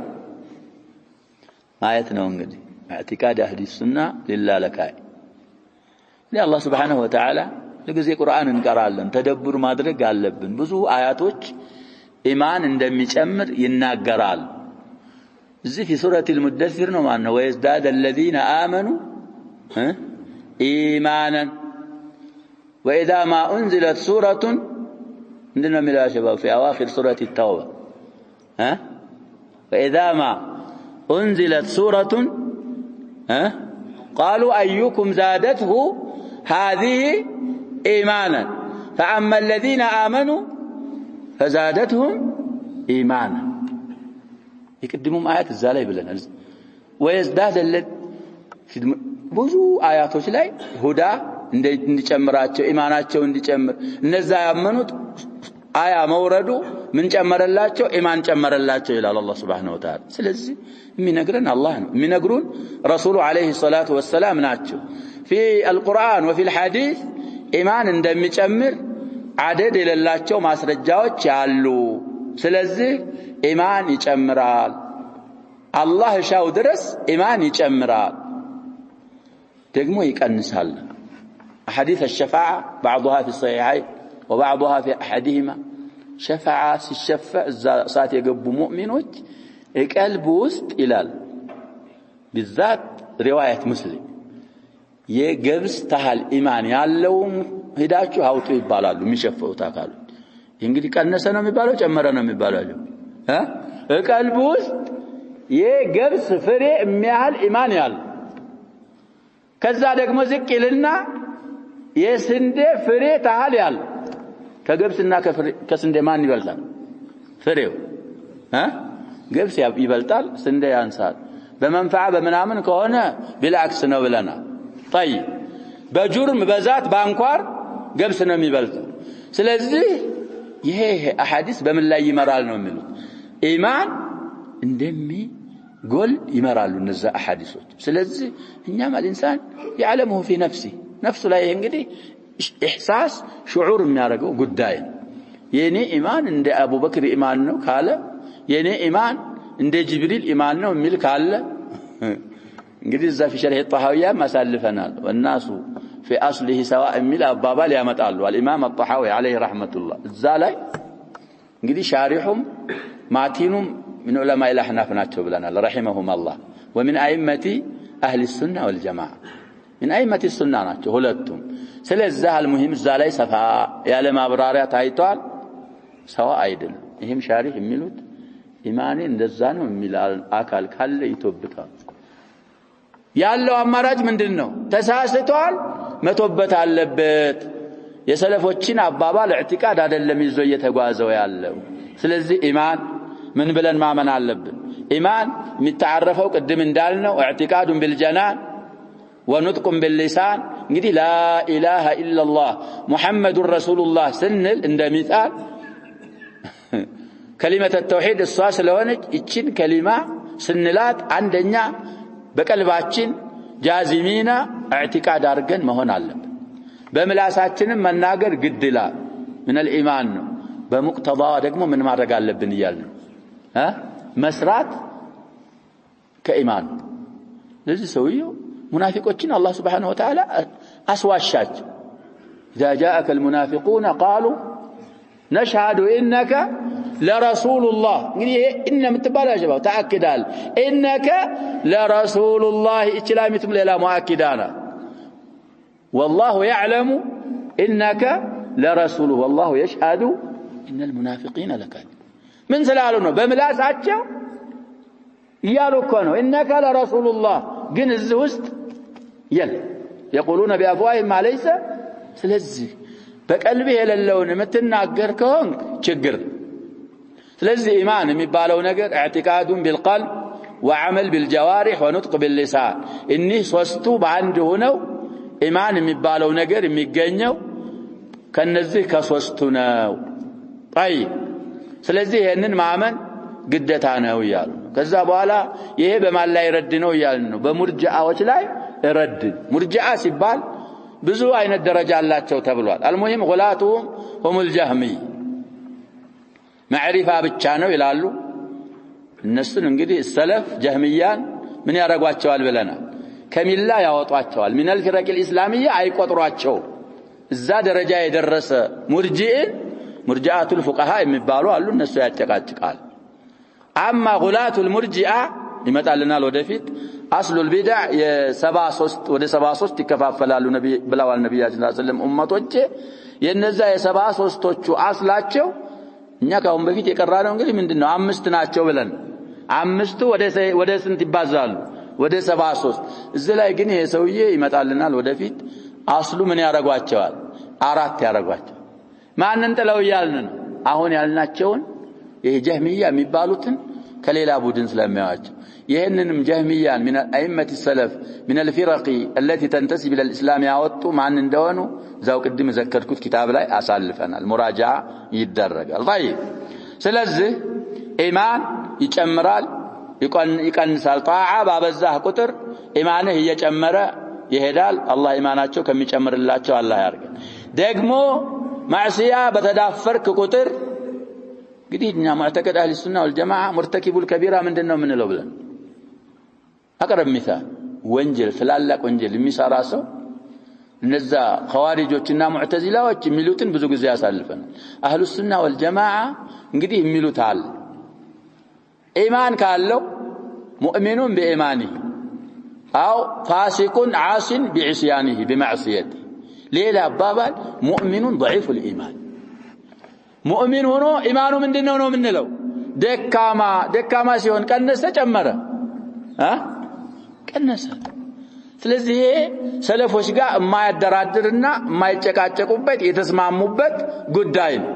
آيات ነው እንግዲህ اعتقاد اهل السنه للالكائي ለአላህ Subhanahu Wa Ta'ala ለጊዜ ቁርአን እንቀራለን ተደብር ማድረግ አለብን ብዙ አያቶች ኢማን እንደሚጨምር ይናገራል እዚህ في سوره المدثر ነው ማለት ነው ويزداد الذين امنوا ايمانا واذا ما انزلت سوره عندنا ملا شباب في اواخر سوره التوبه واذا ما انزلت سوره قالوا ايكم زادته هذه ايمانا فاما الذين امنوا فزادتهم ايمانا يقدموا آيات الزاله ብለናል ويزداد ብዙ አያቶች ላይ ሁዳ እንዲጨምራቸው ኢማናቸው እንዲጨምር እነዛ ያመኑት አያ መውረዱ ምን ጨመረላቸው ኢማን ጨመረላቸው ይላል አላህ Subhanahu Wa Ta'ala ስለዚህ የሚነግረን አላህ ነው የሚነግሩን ረሱሉ አለይሂ ሰላቱ ወሰላም ናቸው في القرآن وفي الحديث ኢማን እንደሚጨምር አደድ የሌላቸው ማስረጃዎች ያሉ ስለዚህ ኢማን ይጨምራል አላህ ሻው ድረስ ኢማን ይጨምራል ደግሞ ይቀንሳል احاديث الشفاعه بعضها في الصحيحين وبعضها في احدهما شفاعه الشفاعه ذات يغبو مؤمنوች قلب ውስጥ ይላል بالذات روايه مسلم የገብስ ታህል ኢማን ያለው ሄዳችሁ አውጡ ይባላሉ የሚሸፈውት አካሉ እንግዲህ ቀነሰ ነው የሚባለው ጨመረ ነው የሚባለው ቀልብ ውስጥ የገብስ ፍሬ የሚያህል ኢማን ያለው ከዛ ደግሞ ዝቅ ይልና የስንዴ ፍሬ ታህል ያለው ከገብስና ከስንዴ ማን ይበልጣል ፍሬው ገብስ ይበልጣል ስንዴ ያንሳል በመንፈዓ በመናምን ከሆነ ቢልአክስ ነው ብለናል طيب በጁርም በዛት ባንኳር ገብስ ነው የሚበልጠው ስለዚህ ይሄ አሐዲስ በምን ላይ ይመራል ነው የሚሉት ኢማን እንደሚጎል ይመራሉ እነዛ አሐዲሶች ስለዚህ እኛ ማለት ያለሙ في نفسه ነፍሱ ላይ እንግዲህ ኢህሳስ ሹዑር የሚያደርገው ጉዳይ የኔ ኢማን እንደ አቡበክር ኢማን ነው ካለ የኔ ኢማን እንደ ጅብሪል ኢማን ነው የሚል ካለ እንግዲህ እዛ في شرح الطحاوية ማሳልፈናል والناس في اصله سواء የሚል አባባል ያመጣሉ الامام الطحاوي عليه رحمه الله እዛ ላይ እንግዲህ ሻሪሁም ማቲኑም من علماء الاحناف ናቸው ብለናል رحمهم الله ومن ائمه اهل السنه والجماعه من ائمه السنه ናቸው ሁለቱም ስለዚህ المهم እዛ ላይ ሰፋ ያለ ማብራሪያ ታይቷል ሰው አይደለም ይሄም ሻሪህ የሚሉት ኢማኔ እንደዛ ነው የሚል አካል ካለ ይተብታል ያለው አማራጭ ምንድነው ተሳስቷል መተውበት አለበት የሰለፎችን አባባል ኢዕቲቃድ አይደለም ይዞ እየተጓዘው ያለው ስለዚህ ኢማን ምን ብለን ማመን አለብን ኢማን የሚተዓረፈው ቅድም እንዳልነው ኢዕቲቃዱን بالجنان ونطق باللسان እንግዲህ لا اله الا الله محمد رسول الله ስንል እንደሚጣል كلمه التوحيد الصاص ስለሆነች እቺን ከሊማ ስንላት አንደኛ በቀልባችን ጃዚሚና ኢዕቲቃድ አድርገን መሆን አለበት በምላሳችንም መናገር ግድ ይላል من الايمان ነው በሙቅተዳ ደግሞ ምን ማድረግ አለብን ይያልን መስራት ከኢማን ለዚህ ሰውየው ሙናፊቆችን አላህ Subhanahu Wa Ta'ala አስዋሻቸው اذا جاءك المنافقون قالوا نشهد انك لرسول الله እንግዲህ ان የምትባለው ጀባው ተአክዳል انك لرسول الله ኢስላሚቱም ሌላ ሙአኪዳና والله يعلم انك لرسوله والله يشهد ان المنافقين لكاذب من ስላሉ ነው በምላሳቸው ይያሉ እኮ ነው انك لرسول الله ግን እዚህ ውስጥ يقولون بافواههم ما ليس ስለዚህ በቀልብህ የሌለውን የምትናገር ከሆነ ችግር ስለዚህ ኢማን የሚባለው ነገር ኢዕቲቃዱን بالقلب وعمل بالجوارح ونطق باللسان እነዚህ ሶስቱ በአንድ ሆነው ኢማን የሚባለው ነገር የሚገኘው ከነዚህ ከሶስቱ ነው طيب ስለዚህ ይሄንን ማመን ግዴታ ነው ይላሉ ከዛ በኋላ ይሄ በማን ላይ ረድ ነው ይላል ነው በሙርጂዓዎች ላይ ረድ ሙርጂዓ ሲባል ብዙ አይነት ደረጃ አላቸው ተብሏል المهم غلاتهم هم الجهمي ማዕሪፋ ብቻ ነው ይላሉ እነሱን እንግዲህ ሰለፍ ጀህሚያን ምን ያረጋቸዋል ብለናል ከሚላ ያወጧቸዋል من الفرق الاسلاميه አይቆጥሯቸው እዛ ደረጃ የደረሰ ሙርጂዓቱ الفقهاء የሚባሉ አሉ እነሱ ያጨቃጭቃል اما غلات المرجئه ይመጣልናል ወደፊት اصل البدع የ73 ወደ 73 ይከፋፈላሉ ነብይ ብለዋል ነብያችን ሰለላሁ ዐለይሂ ወሰለም ኡመቶች የነዛ የ73ቶቹ አስላቸው እኛ ካሁን በፊት የቀራነው እንግዲህ ምንድነው አምስት ናቸው ብለን አምስቱ ወደ ስንት ይባዛሉ ወደ 73 እዚህ ላይ ግን ይሄ ሰውዬ ይመጣልናል ወደፊት አስሉ ምን ያረጋቸዋል አራት ያረጋቸው ማንን ጥለው ያልን አሁን ያልናቸውን ይሄ ጀህሚያ የሚባሉትን ከሌላ ቡድን ስለሚያዋቸው ይሄንንም ጀህሚያን من ائمه السلف من الفرق التي تنتسب الى الاسلام ያወጡ ማን እንደሆኑ ዛው ቅድም ዘከርኩት ኪታብ ላይ አሳልፈናል ሙራጃዓ ይደረጋል طيب ስለዚህ ኢማን ይጨምራል ይቀንሳል ጣዓ ባበዛህ ቁጥር ኢማንህ እየጨመረ ይሄዳል አላህ ኢማናቸው ከሚጨምርላቸው አላህ ያርገን ደግሞ ማዕሲያ በተዳፈርክ ቁጥር እንግዲህ እኛ ሙዕተቀድ አህሊ ሱና ወልጀማዓ ሙርተኪቡል ከቢራ ምንድነው ምንለው ብለን አቀረብ ሚሳል ወንጀል ፍላላቅ ወንጀል የሚሰራ ሰው እነዛ ኸዋሪጆችና ሙዕተዚላዎች የሚሉትን ብዙ ጊዜ ያሳልፈናል አህሉ ሱና ወልጀማዓ እንግዲህ የሚሉታል ኢማን ካለው ሙእሚኑን በኢማኒሂ አው ፋሲቁን ዓሲን ቢዕስያኒሂ ቢማዕሲየቲ ሌላ አባባል ሙእሚኑን ضعيفul ኢማን ሙእሚን ሆኖ ኢማኑ ምንድነው ነው ምንለው ደካማ ሲሆን ቀነሰ ጨመረ ቀነሰ ስለዚህ ሰለፎች ጋር የማያደራድርና የማይጨቃጨቁበት የተስማሙበት ጉዳይ ነው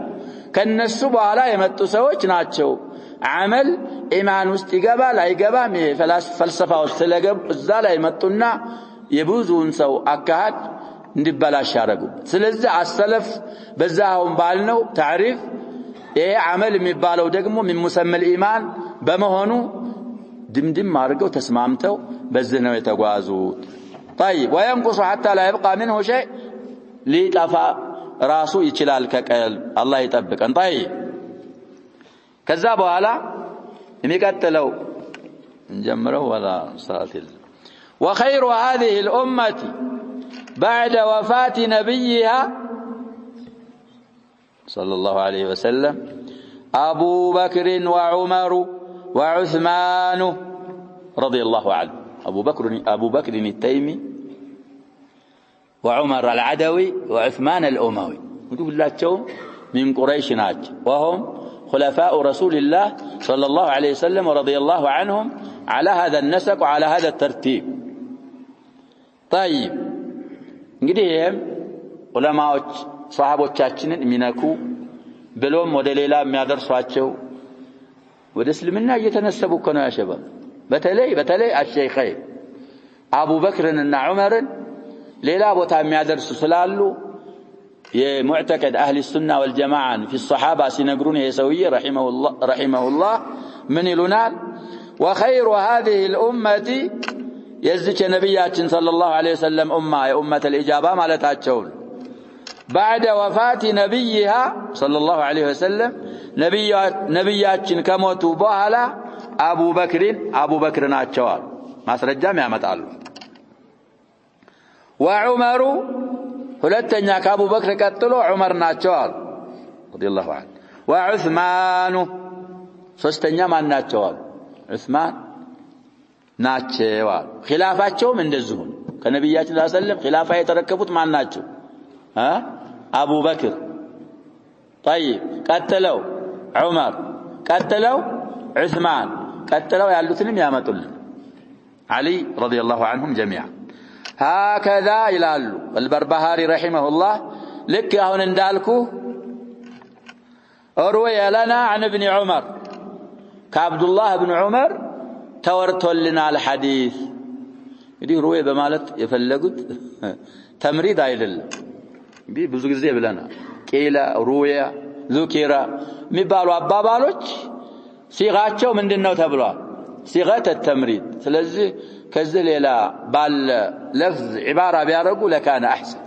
ከነሱ በኋላ የመጡ ሰዎች ናቸው አመል ኢማን ውስጥ ይገባል አይገባም ፈልሰፋው ስለገቡ እዛ ላይ መጡና የብዙውን ሰው አካድ እንዲበላሽ ያደረጉ ስለዚህ አሰለፍ በዛውን ባልነው ታሪፍ ይሄ አመል የሚባለው ደግሞ ምን ሙሰመል ኢማን በመሆኑ ድምድም አድርገው ተስማምተው በዚህ ነው የተጓዙት طيب وينقص حتى لا يبقى منه شيء لطفا راسو ይችላል ከቀልብ አላህ ይጠብቀን طيب ከዛ በኋላ የሚቀጥለው እንጀምረው ወላ ሰዓት وخير هذه الامه بعد وفاه نبيها صلى الله عليه وسلم ابو بكر وعمر وعثمان رضي الله عنه ابو بكر التيمي وعمر العدوي وعثمان الاموي ሁላቸውም من قريش ናቸው وهم خلفاء رسول الله صلى الله عليه وسلم ورضي الله عنهم على هذا النسق وعلى هذا الترتيب طيب እንግዲህ ዑለማዎች ሷሃቦቻችንን የሚነኩ ብሎም ወደ ሌላ የሚያደርሷቸው ወደ እስልምና እየተነሰቡ እኮ ነው ያሸባብ በተለይ አሸይኸይ አቡበክርንና ዑመርን ሌላ ቦታ የሚያደርሱ ስላሉ የሙዕተቀድ አህሊ ሱና ወልጀማዓን في الصحابه ሲነግሩን የሰውዬ ረሂመሁላህ ምን ይሉናል وخير هذه الامه يزج نبياتنا صلى الله عليه وسلم امه الاجابه مالتاچو بعد وفاه نبيها صلى الله عليه وسلم ነብያችን ከሞቱ በኋላ አቡበክር ናቸው ማስረጃም ያመጣሉ وعمر ሁለተኛ ከአቡበክር ቀጥሎ ዑመር ናቸው رضي الله عنه وعثمان ሶስተኛ ማን ናቸው ዑስማን ናቸው ኺላፋቸውም እንደዚሁ ከነብያችን ሰለላሁ ዐለይሂ ወሰለም ኺላፋ የተረከቡት ማን ናቸው አቡበክር طيب ቀጥለው ዑመር ቀጥለው ዑስማን ቀጥለው ያሉትንም ያመጡልን علي رضي الله عنهم جميعا هكذا ይላሉ البربهاري رحمه الله لك አሁን እንዳልኩ اروي لنا عن ابن عمر كعبد الله بن عمر ተወርቶልና الحديث እንግዲህ ሩዌ በማለት የፈለጉት ተምሪድ አይደለም እንግዲህ ብዙ ጊዜ ብለናል ቂላ ሩያ ذكر የሚባሉ አባባሎች ሲጋቸው ምንድነው ተብሏል ሲጋተ ተምሪድ ስለዚህ ከዚህ ሌላ ባለ ለፍዝ ዒባራ ቢያረጉ ለካነ አህሰን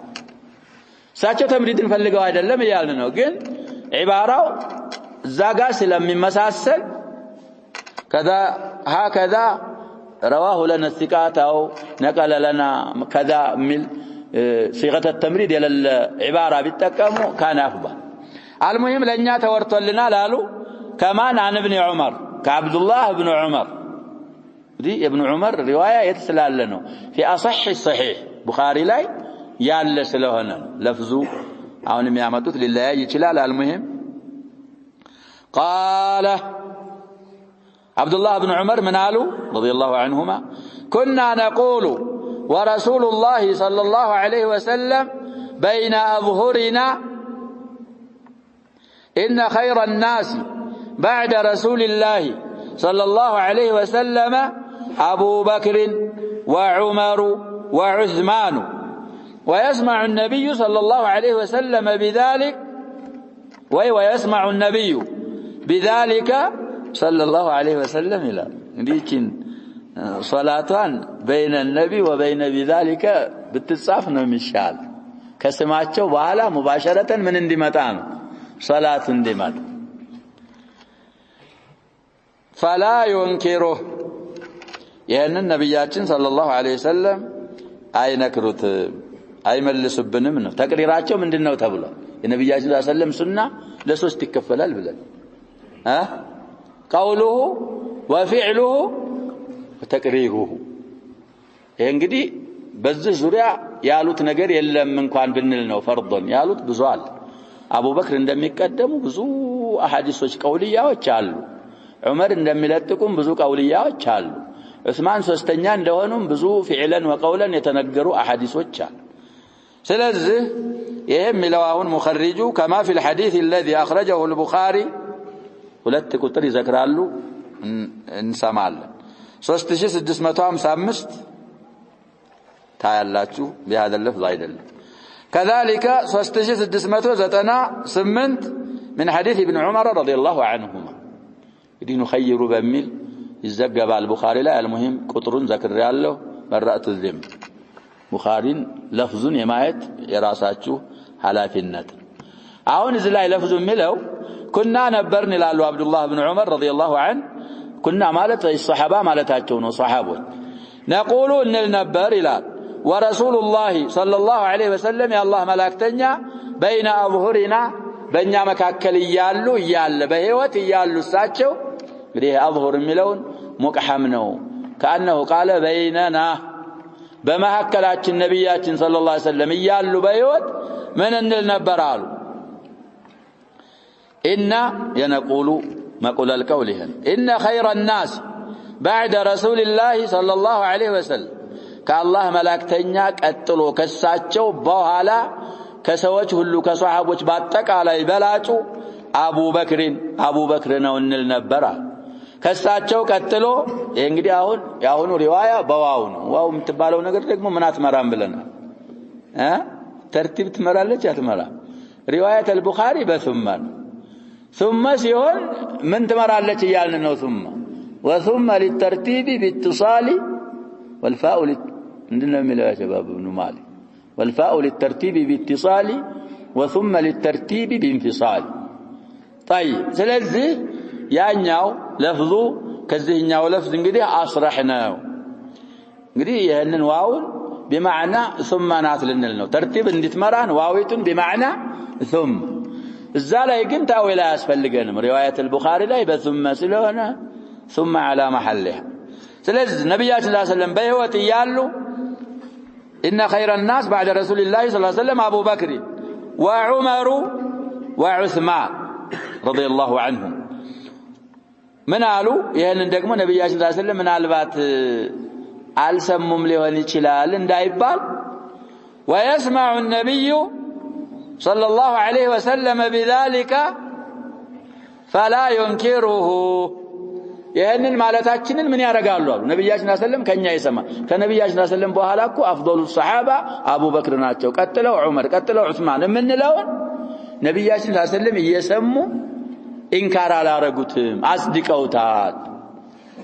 ሳቸው ተምሪድን ፈልገው አይደለም ይያልን ነው ግን ዒባራው ዛጋ ስለሚመሳሰል كذا هكذا رواه لنا الثقات او نقل لنا كذا من صيغه التمريد الى العباره بيتقموا كان افضل المهم لنا تورطلنا لالو كمان عن ابن عمر كعبد الله بن عمر دي ابن عمر روايه يتسلالنه في اصح الصحيح بخاري لاي ያለ ስለሆነ ለፍዙ አሁን የሚያመጡት ሊለያይ ይችላል المهم قال عبد الله بن عمر من قالوا رضي الله عنهما كنا نقول ورسول الله صلى الله عليه وسلم بين أظهرنا إن خير الناس بعد رسول الله صلى الله عليه وسلم أبو بكر وعمر وعثمان ويسمع النبي صلى الله عليه وسلم بذلك ويسمع النبي بذلك صلى الله عليه وسلم إلى لكن صلاتان بين النبي وبين بذلك بتتصاف ነው የሚሻል ከስማቸው በኋላ مباشرة ምን እንዲመጣ ነው صلاه እንዲመጣ فلا ينكره ይሄንን ነብያችን ሰለላሁ ዐለይሂ ወሰለም አይነክሩት አይመልሱብንም ነው ተቅሪራቸው ምንድነው ተብሎ የነብያችን ሰለላሁ ዐለይሂ ወሰለም ሱና ለሶስት ይከፈላል ብለን قوله وفعله وتقريره ይሄ እንግዲህ በዚህ ዙሪያ ያሉት ነገር የለም እንኳን ብንል ነው ፈርዶን ያሉት ብዙ አለ አቡበክር እንደሚቀደሙ ብዙ አሐዲሶች ቀውልያዎች አሉ ዑመር እንደሚለጥቁም ብዙ ቀውልያዎች አሉ ዑስማን ሶስተኛ እንደሆኑም ብዙ ፊዕለን ወቀውለን የተነገሩ አሐዲሶች አሉ ስለዚህ ይሄም ይለዋውን ሙخرጁ كما في الحديث الذي اخرجه البخاري ሁለት ቁጥር ይዘክራሉ እንሰማለን 3655 ታያላችሁ بهذا اللفظ አይደለም كذلك 3698 من حديث ابن عمر رضي الله عنهما يدين خير بميل يزغب البخاري لا المهم ቁጥሩን ዘክራለሁ መራእቱ ዝም ቡኻሪን ለፍዙን የማየት የራሳችሁ ሐላፊነት አሁን እዚህ ላይ ለፍዙ የሚለው كنا ነበርን ይላሉ አብዱላህ ኢብኑ ዑመር رضي الله عنه كنا ማለት الصحابه ማለታቸው ነው ሷሃቦች نقول እንል ነበር ይላል ورسول الله صلى الله عليه وسلم يا الله መላእክተኛ بين اظهرنا በእኛ መካከል ይያሉ በህይወት ይያሉ እሳቸው እንግዲህ አظهر የሚለውን ሙቅሐም ነው كانه قال بيننا በመሐከላችን ነብያችን ሰለላሁ ዐለይሂ ወሰለም ይያሉ በህይወት ምን እንል ነበር አሉ إن ينقول مقول القولهن إن خير الناس بعد رسول الله صلى الله عليه وسلم كالله ملاكتنيا ቀጥሎ ከሳቸው በኋላ ከሰዎች ሁሉ ከሷሃቦች በአጠቃላይ በላጩ አቡበክር ነው እንል ነበር ከሳቸው ቀጥሎ እንግዲህ ያሁኑ ሪዋያ በዋው ነው ዋው የምትባለው ነገር ደግሞ ምን አትመራም ብለናል ተርቲብ ትመራለች አትመራ ሪዋያት አልቡኻሪ በثم ثم ሲሆን ምን ትመራለች ይያልን ነው ثم وثم للترتيب باتصال والفاء عندنا من يا شباب ابن مالك والفاء للترتيب باتصال وثم للترتيب بانفصال طيب ስለዚህ ያኛው ለፍዙ ከዚህኛው ለፍዝ እንግዲህ አስረህ ነው እንግዲህ ይሄንን ዋውን بمعنى ثم ናት ልንል ነው ተርቲብ እንድትመራን ዋዊቱን بمعنى ثم እዛ ላይ ግን ታዊላ ያስፈልገንም ሪዋያት البخاري ላይ በثم ስለሆነ ثم على محلها ስለዚህ ነብያችን ሰለላሁ ዐለይሂ ወሰለም በህይወት ይያሉ ان خير الناس بعد رسول الله صلى الله عليه وسلم ابو بكر وعمر وعثمان رضي الله عنهم من قالوا ይሄንን ደግሞ ነብያችን ሰለላሁ ዐለይሂ ወሰለም ምናልባት አልሰሙም ሊሆን ይችላል እንዳይባል ويسمع النبي صلى الله عليه وسلم بذلك فلا ينكره ይሄንን ማለታችንን ምን ያረጋሉ አሉ ነብያችን ሰለላሁ ዐለይሂ ወሰለም ከኛ ይሰማ ከነብያችን ሰለላሁ ዐለይሂ ወሰለም በኋላ እኮ አፍضل الصحابه አቡበክር ናቸው ቀጥለው ዑመር ቀጥለው ዑስማን ምንለው ነብያችን ሰለላሁ ዐለይሂ ወሰለም እየሰሙ ኢንካር አላረጉትም አጽድቀውታል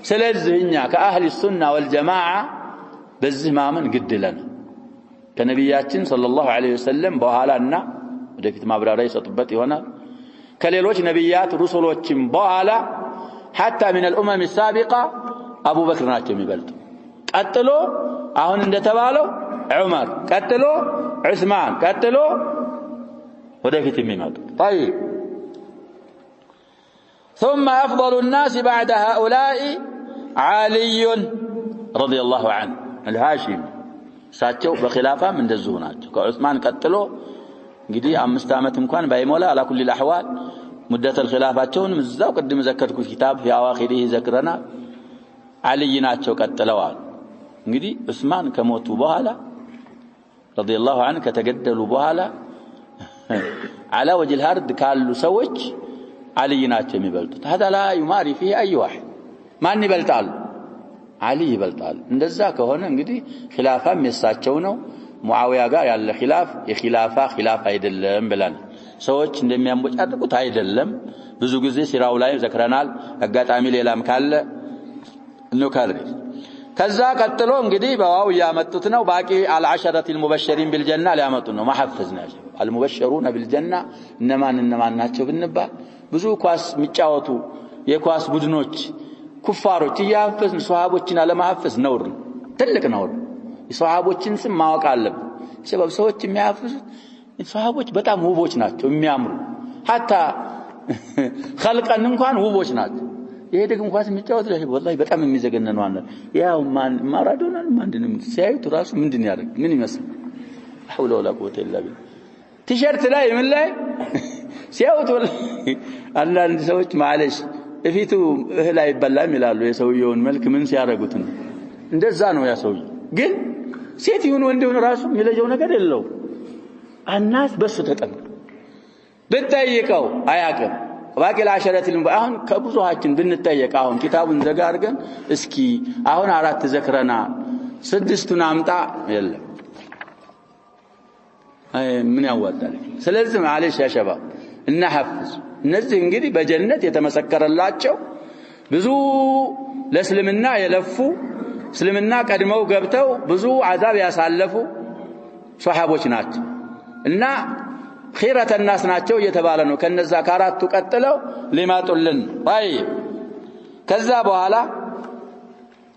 ስለዚህኛ ከአህሊ ሱና ወልጀማዓ በዚህ ማመን ግድለን ከነብያችን ሰለላሁ ዐለይሂ ወሰለም በኋላና ወደፊት ማብራሪያ ይሰጡበት ይሆናል ከሌሎች ነብያት ሩሱሎችም በኋላ حتى من الامم السابقه ابو بكر ናቸው የሚበልጡ ቀጥሎ አሁን እንደተባለው ዑመር ቀጥሎ ዑስማን ቀጥሎ ወደፊት የሚመጡ طيب ثم افضل الناس بعد هؤلاء علي رضي الله عنه الهاشمي ሳቸው በኺላፋም እንደዚሁ ናቸው ከዑስማን ቀጥሎ እንግዲህ 5 አመት እንኳን ባይሞላ على كل الاحوال مدة الخلافاتهم مزاو قدم ذكرتكم كتاب في اواخره ذكرنا علي ናቸው ቀጥለዋል እንግዲህ ዑስማን ከሞቱ በኋላ رضي الله عنه ከተገደሉ በኋላ على وجه الارض ካሉ ሰዎች علي ናቸው የሚበልጡት هذا لا يماري فيه اي واحد ማን ይበልጣል علي ይበልጣል እንደዛ ከሆነ እንግዲህ ኺላፋም የሳቸው ነው ሙአዊያ ጋር ያለ ኺላፍ የኺላፋ አይደለም ብለን ሰዎች እንደሚያንቦጫርቁት አይደለም ብዙ ጊዜ ሲራው ላይ ዘክረናል አጋጣሚ ሌላም ካለ እንከርር ከዛ ቀጥሎ እንግዲህ በዋው ያመጡት ነው ባቂ አልዓሸረቱ المبشرين بالجنه ሊያመጡ ነው ማሐፈዝናቸው المبشرون بالجنه እነማን ናቸው ብንባል ብዙ ኳስ የሚጫወቱ የኳስ ቡድኖች ኩፋሮች ያፈዝን ሷሃቦችን አለማሐፈዝ ነውር ትልቅ ነውር የሷሃቦችን ስም ማወቅ አለብን ሰበብ ሰዎች የሚያፈዙት ሷሃቦች በጣም ውቦች ናቸው የሚያምሩ hatta خلقን እንኳን ውቦች ናቸው ይሄ ደግሞ ኳስ የሚጫወት ላይ ወላሂ በጣም የሚዘገነነው አለ ያው ማራዶና ምንድነው ሲያዩት ራሱ ምንድነው ያደርግ ምን ይመስል حول ولا قوه الا بالله ቲሸርት ላይ ምን ላይ ሲያዩት ወላሂ አንዳንድ ሰዎች ማለሽ እፊቱ እህል አይበላም ይላሉ የሰውየውን መልክ ምን ሲያረጉት ነው እንደዛ ነው ያ ሰውዬ ግን ሴት ይሁን ወንድ ይሁን ራሱ የሚለየው ነገር የለው አናስ በሱ ተጠምቀ ብትጠይቀው አያውቅም ባቂ العشرة አሁን ከብዙሃችን ብንጠየቅ አሁን ኪታቡን ዘጋ አድርገን እስኪ አሁን አራት ዘክረና ስድስቱን አምጣ የለም ምን ያዋጣል ስለዚህ ማለሽ ያ ሸባብ እናሐፍዝ እነዚህ እንግዲህ በጀነት የተመሰከረላቸው ብዙ ለእስልምና የለፉ እስልምና ቀድመው ገብተው ብዙ አዛብ ያሳለፉ ሷሃቦች ናቸው እና ኺረተ الناس ናቸው እየተባለ ነው ከነዛ ከአራቱ ቀጥለው ሊማጡልን طيب ከዛ በኋላ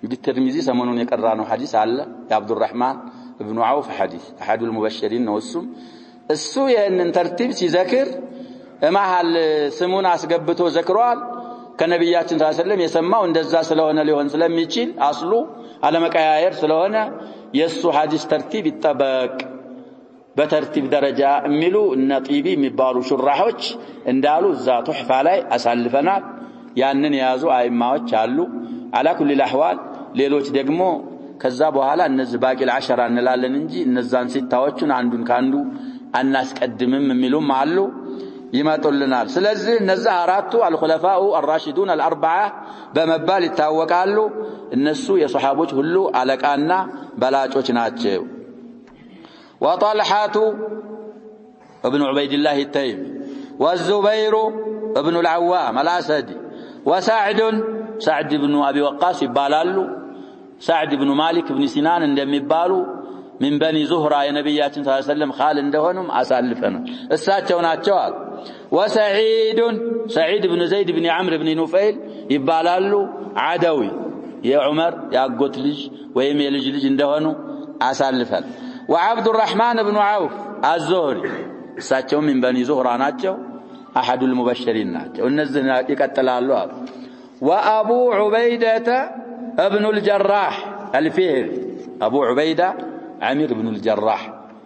እንግዲህ ተርሚዚ ሰሞኑን የቀራነው ሐዲስ አለ የአብዱራህማን ኢብኑ አውፍ ሐዲስ احد المبشرين ነው እሱ ይሄንን ተርቲብ ሲዘክር እማሃል ስሙን አስገብቶ ዘክሯል ከነብያችን ሰለላሁ ዐለይሂ ወሰለም የሰማው እንደዛ ስለሆነ ሊሆን ስለሚችል አስሉ አለመቀያየር ስለሆነ የሱ ሐዲስ ተርቲብ ይጠበቅ በተርቲብ ደረጃ የሚሉ ነጥይቢ የሚባሉ ሹራሖች እንዳሉ እዛ ቱህፋ ላይ አሳልፈናል ያንን ያዙ አይማዎች አሉ አላ ኩሊ الأحوال ሌሎች ደግሞ ከዛ በኋላ እነዚህ ባቂ العشرة እንላለን እንጂ እነዛን ሲታዎቹን አንዱን ካንዱ አናስቀድምም የሚሉም አሉ ይመጡልናል ስለዚህ እነዛ አራቱ الخلفاء الراشدون الأربعة በመባል ይታወቃሉ እነሱ የሷሃቦች ሁሉ አለቃና በላጮች ናቸው وطلحة ابن عبيد الله التيمي والزبير ابن العوام الأسدي وسعد بن أبي وقاص يبالالو سعد بن مالك بن سنان እንደሚባሉ من بني زهرة يا نبياتنا صلى الله عليه وسلم خال እንደሆኑም አሳልፈናል እሳቸው ናቸው سعيد بن زيد بن عمرو بن نفيل ይባላሉ عدوي يا عمر يا አጎት ልጅ ወይም የልጅ ልጅ እንደሆኑ አሳልፈናል وعبد الرحمن بن عوف الزهري እሳቸው من بني زهرة ናቸው احد المبشرين ናቸው እነዚህ ይቀጥላሉ وابو عبيدة ابن الجراح الفهري ابو عبيدة عمير بن الجراح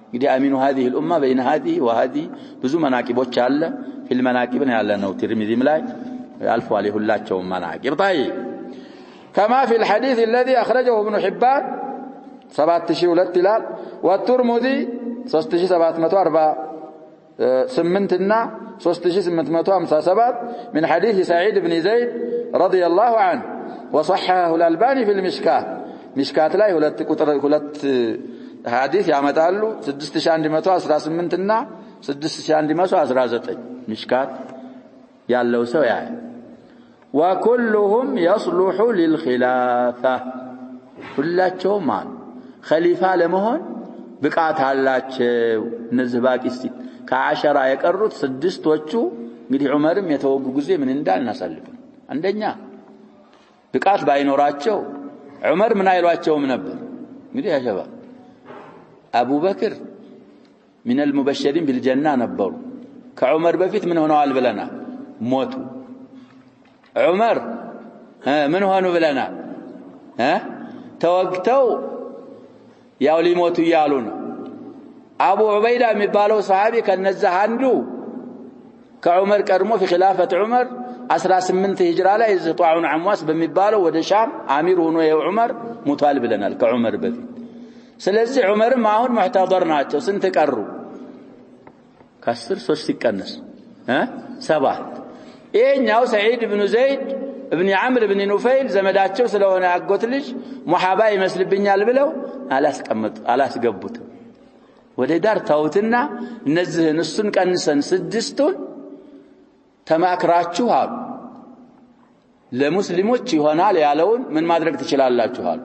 እንግዲህ امين هذه الامه بين هذه وهذه ብዙ መናቂቦች አለ في المناقب ያለ ነው ترمذي ላይ አልፎ عليه ሁላቸው መናቂብ طيب كما في الحديث الذي اخرجه ابن حبان 7002 ይላል والترمذي 3748 እና 3857 من حديث سعيد بن زيد رضي الله عنه وصححه الألباني في المشكات مشكات ላይ ሁለት ሐዲስ ያመጣሉ 6118 እና 6119 مشكات ያለው ሰው ያ وكلهم يصلح للخلافة ሁላቸውም ኸሊፋ ለመሆን ብቃት አላቸው እነዚህ ባቂስ ከ10 የቀሩት ስድስቶቹ እንግዲህ ዑመርም የተወጉ ጊዜ ምን እንዳልናሳልፍ አንደኛ ብቃት ባይኖራቸው ዑመር ምን አይሏቸውም ነበር እንግዲህ ያሸባ አቡበክር من المبشرين بالجنة ነበሩ ከዑመር በፊት ምን ሆነዋል ብለና ሞቱ ዑመር ምን ሆኑ ብለና ተወግተው ያው ሊሞቱ ያሉ ነው አቡ ዑበይዳ የሚባለው ሰሃቢ ከነዛ አንዱ ከዑመር ቀድሞ في خلافة ዑመር 18 ሂጅራ ላይ ጣዑን አምዋስ በሚባለው ወደ ሻም አሚር ሆኖ የዑመር ሙታል ብለናል ከዑመር በፊት ስለዚህ ዑመርም አሁን ሙህተضር ናቸው ስንት ቀሩ ከ10 3 ሲቀነስ 7 ይሄኛው ሰዒድ ኢብኑ ዘይድ ابن عمرو بن نفيل ዘመዳቸው ስለሆነ አጎት ልጅ ሙሐባ ይመስልብኛል ብለው አላስቀምጡ አላስገቡት ወደ ዳር ታውትና እነዚህን እሱን ቀንሰን ስድስቱን ተማክራችሁ አሉ ለሙስሊሞች ይሆናል ያለውን ምን ማድረግ ትችላላችሁ አሉ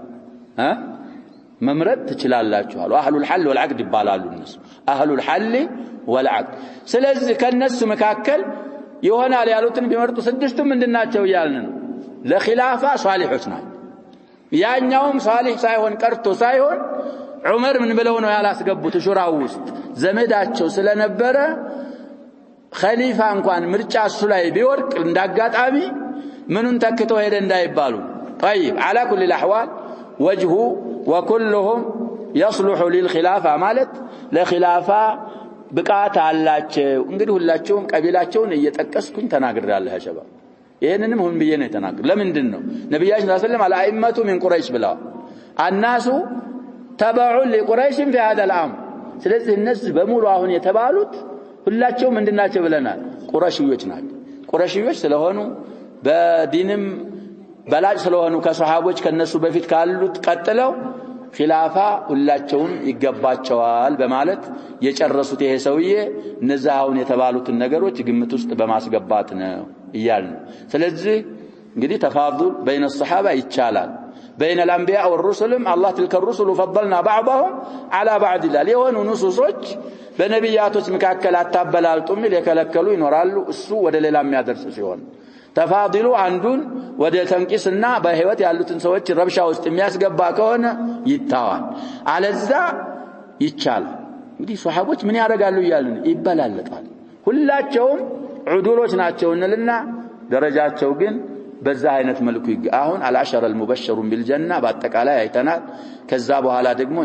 መምረጥ ትችላላችሁ አሉ አህሉል ሐል ወልዐቅድ ይባላሉ እነሱ አህሉል ሐል ወልዐቅድ ስለዚህ ከነሱ መካከል ይሆናል ያሉትን ቢመርጡ ስድስቱም ምንድናቸው ይያልን ነው ለኺላፋ ሷሊሖች ናቸው ያኛውም ሷሊህ ሳይሆን ቀርቶ ሳይሆን ዑመር ምን ብለው ነው ያላስገቡት ሹራው ውስጥ ዘመዳቸው ስለነበረ ኸሊፋ እንኳን ምርጫ እሱ ላይ ቢወርቅ እንዳጋጣሚ ምኑን ተክቶ ሄደ እንዳይባሉ طيب على كل الاحوال وجه وكلهم يصلح للخلافه ማለት ለኺላፋ ብቃት አላቸው እንግዲህ ሁላቸውም ቀቢላቸውን እየጠቀስኩኝ ተናግሬያለሁ ሸባ ይሄንንም ሁን ብዬ ነው የተናገር ለምንድን ነው ነብያችን ሰለላሁ ዐለይሂ ወሰለም አልአኢመቱ من قريش ብለው الناس تبع لقريش في هذا الامر ስለዚህ እነዚህ በሙሉ አሁን የተባሉት ሁላቸውም ምንድናቸው ብለናል ቁረሺዮች ናቸው ቁረሺዮች ስለሆኑ በዲንም በላጭ ስለሆኑ ከሷሃቦች ከነሱ በፊት ካሉት ቀጥለው ኺላፋ ሁላቸውም ይገባቸዋል በማለት የጨረሱት ይሄ ሰውዬ እነዛ አሁን የተባሉትን ነገሮች ግምት ውስጥ በማስገባት ነው ይያል ስለዚህ እንግዲህ ተፋضل بين الصحابه ይቻላል بين الانبياء والرسل الله تلك الرسل فضلنا بعضهم على بعض ليون نصوصዎች በነቢያቶች መካከል አታበላልጡም ለከለከሉ ይኖራሉ እሱ ወደ ሌላ የሚያደርስ ሲሆን ተፋضሉ አንዱን ወደ ተንቂስና በህይወት ያሉትን ሰዎች ረብሻ ውስጥ የሚያስገባ ከሆነ ይታዋል አለዛ ይቻላል እንግዲህ ሷሃቦች ምን ያደርጋሉ ይያልን ይበላለጣል ሁላቸውም ዑዱሎች ናቸው እንልና ደረጃቸው ግን በዛ አይነት መልኩ አሁን አልዓሸረ المبشرون بالجنه በአጠቃላይ አይተናል ከዛ በኋላ ደግሞ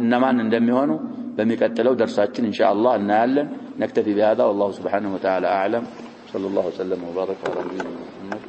እነማን እንደሚሆኑ በሚቀጥለው ደርሳችን ኢንሻአላህ እናያለን نكتفي بهذا والله سبحانه وتعالى اعلم صلى الله وسلم وبارك على نبينا محمد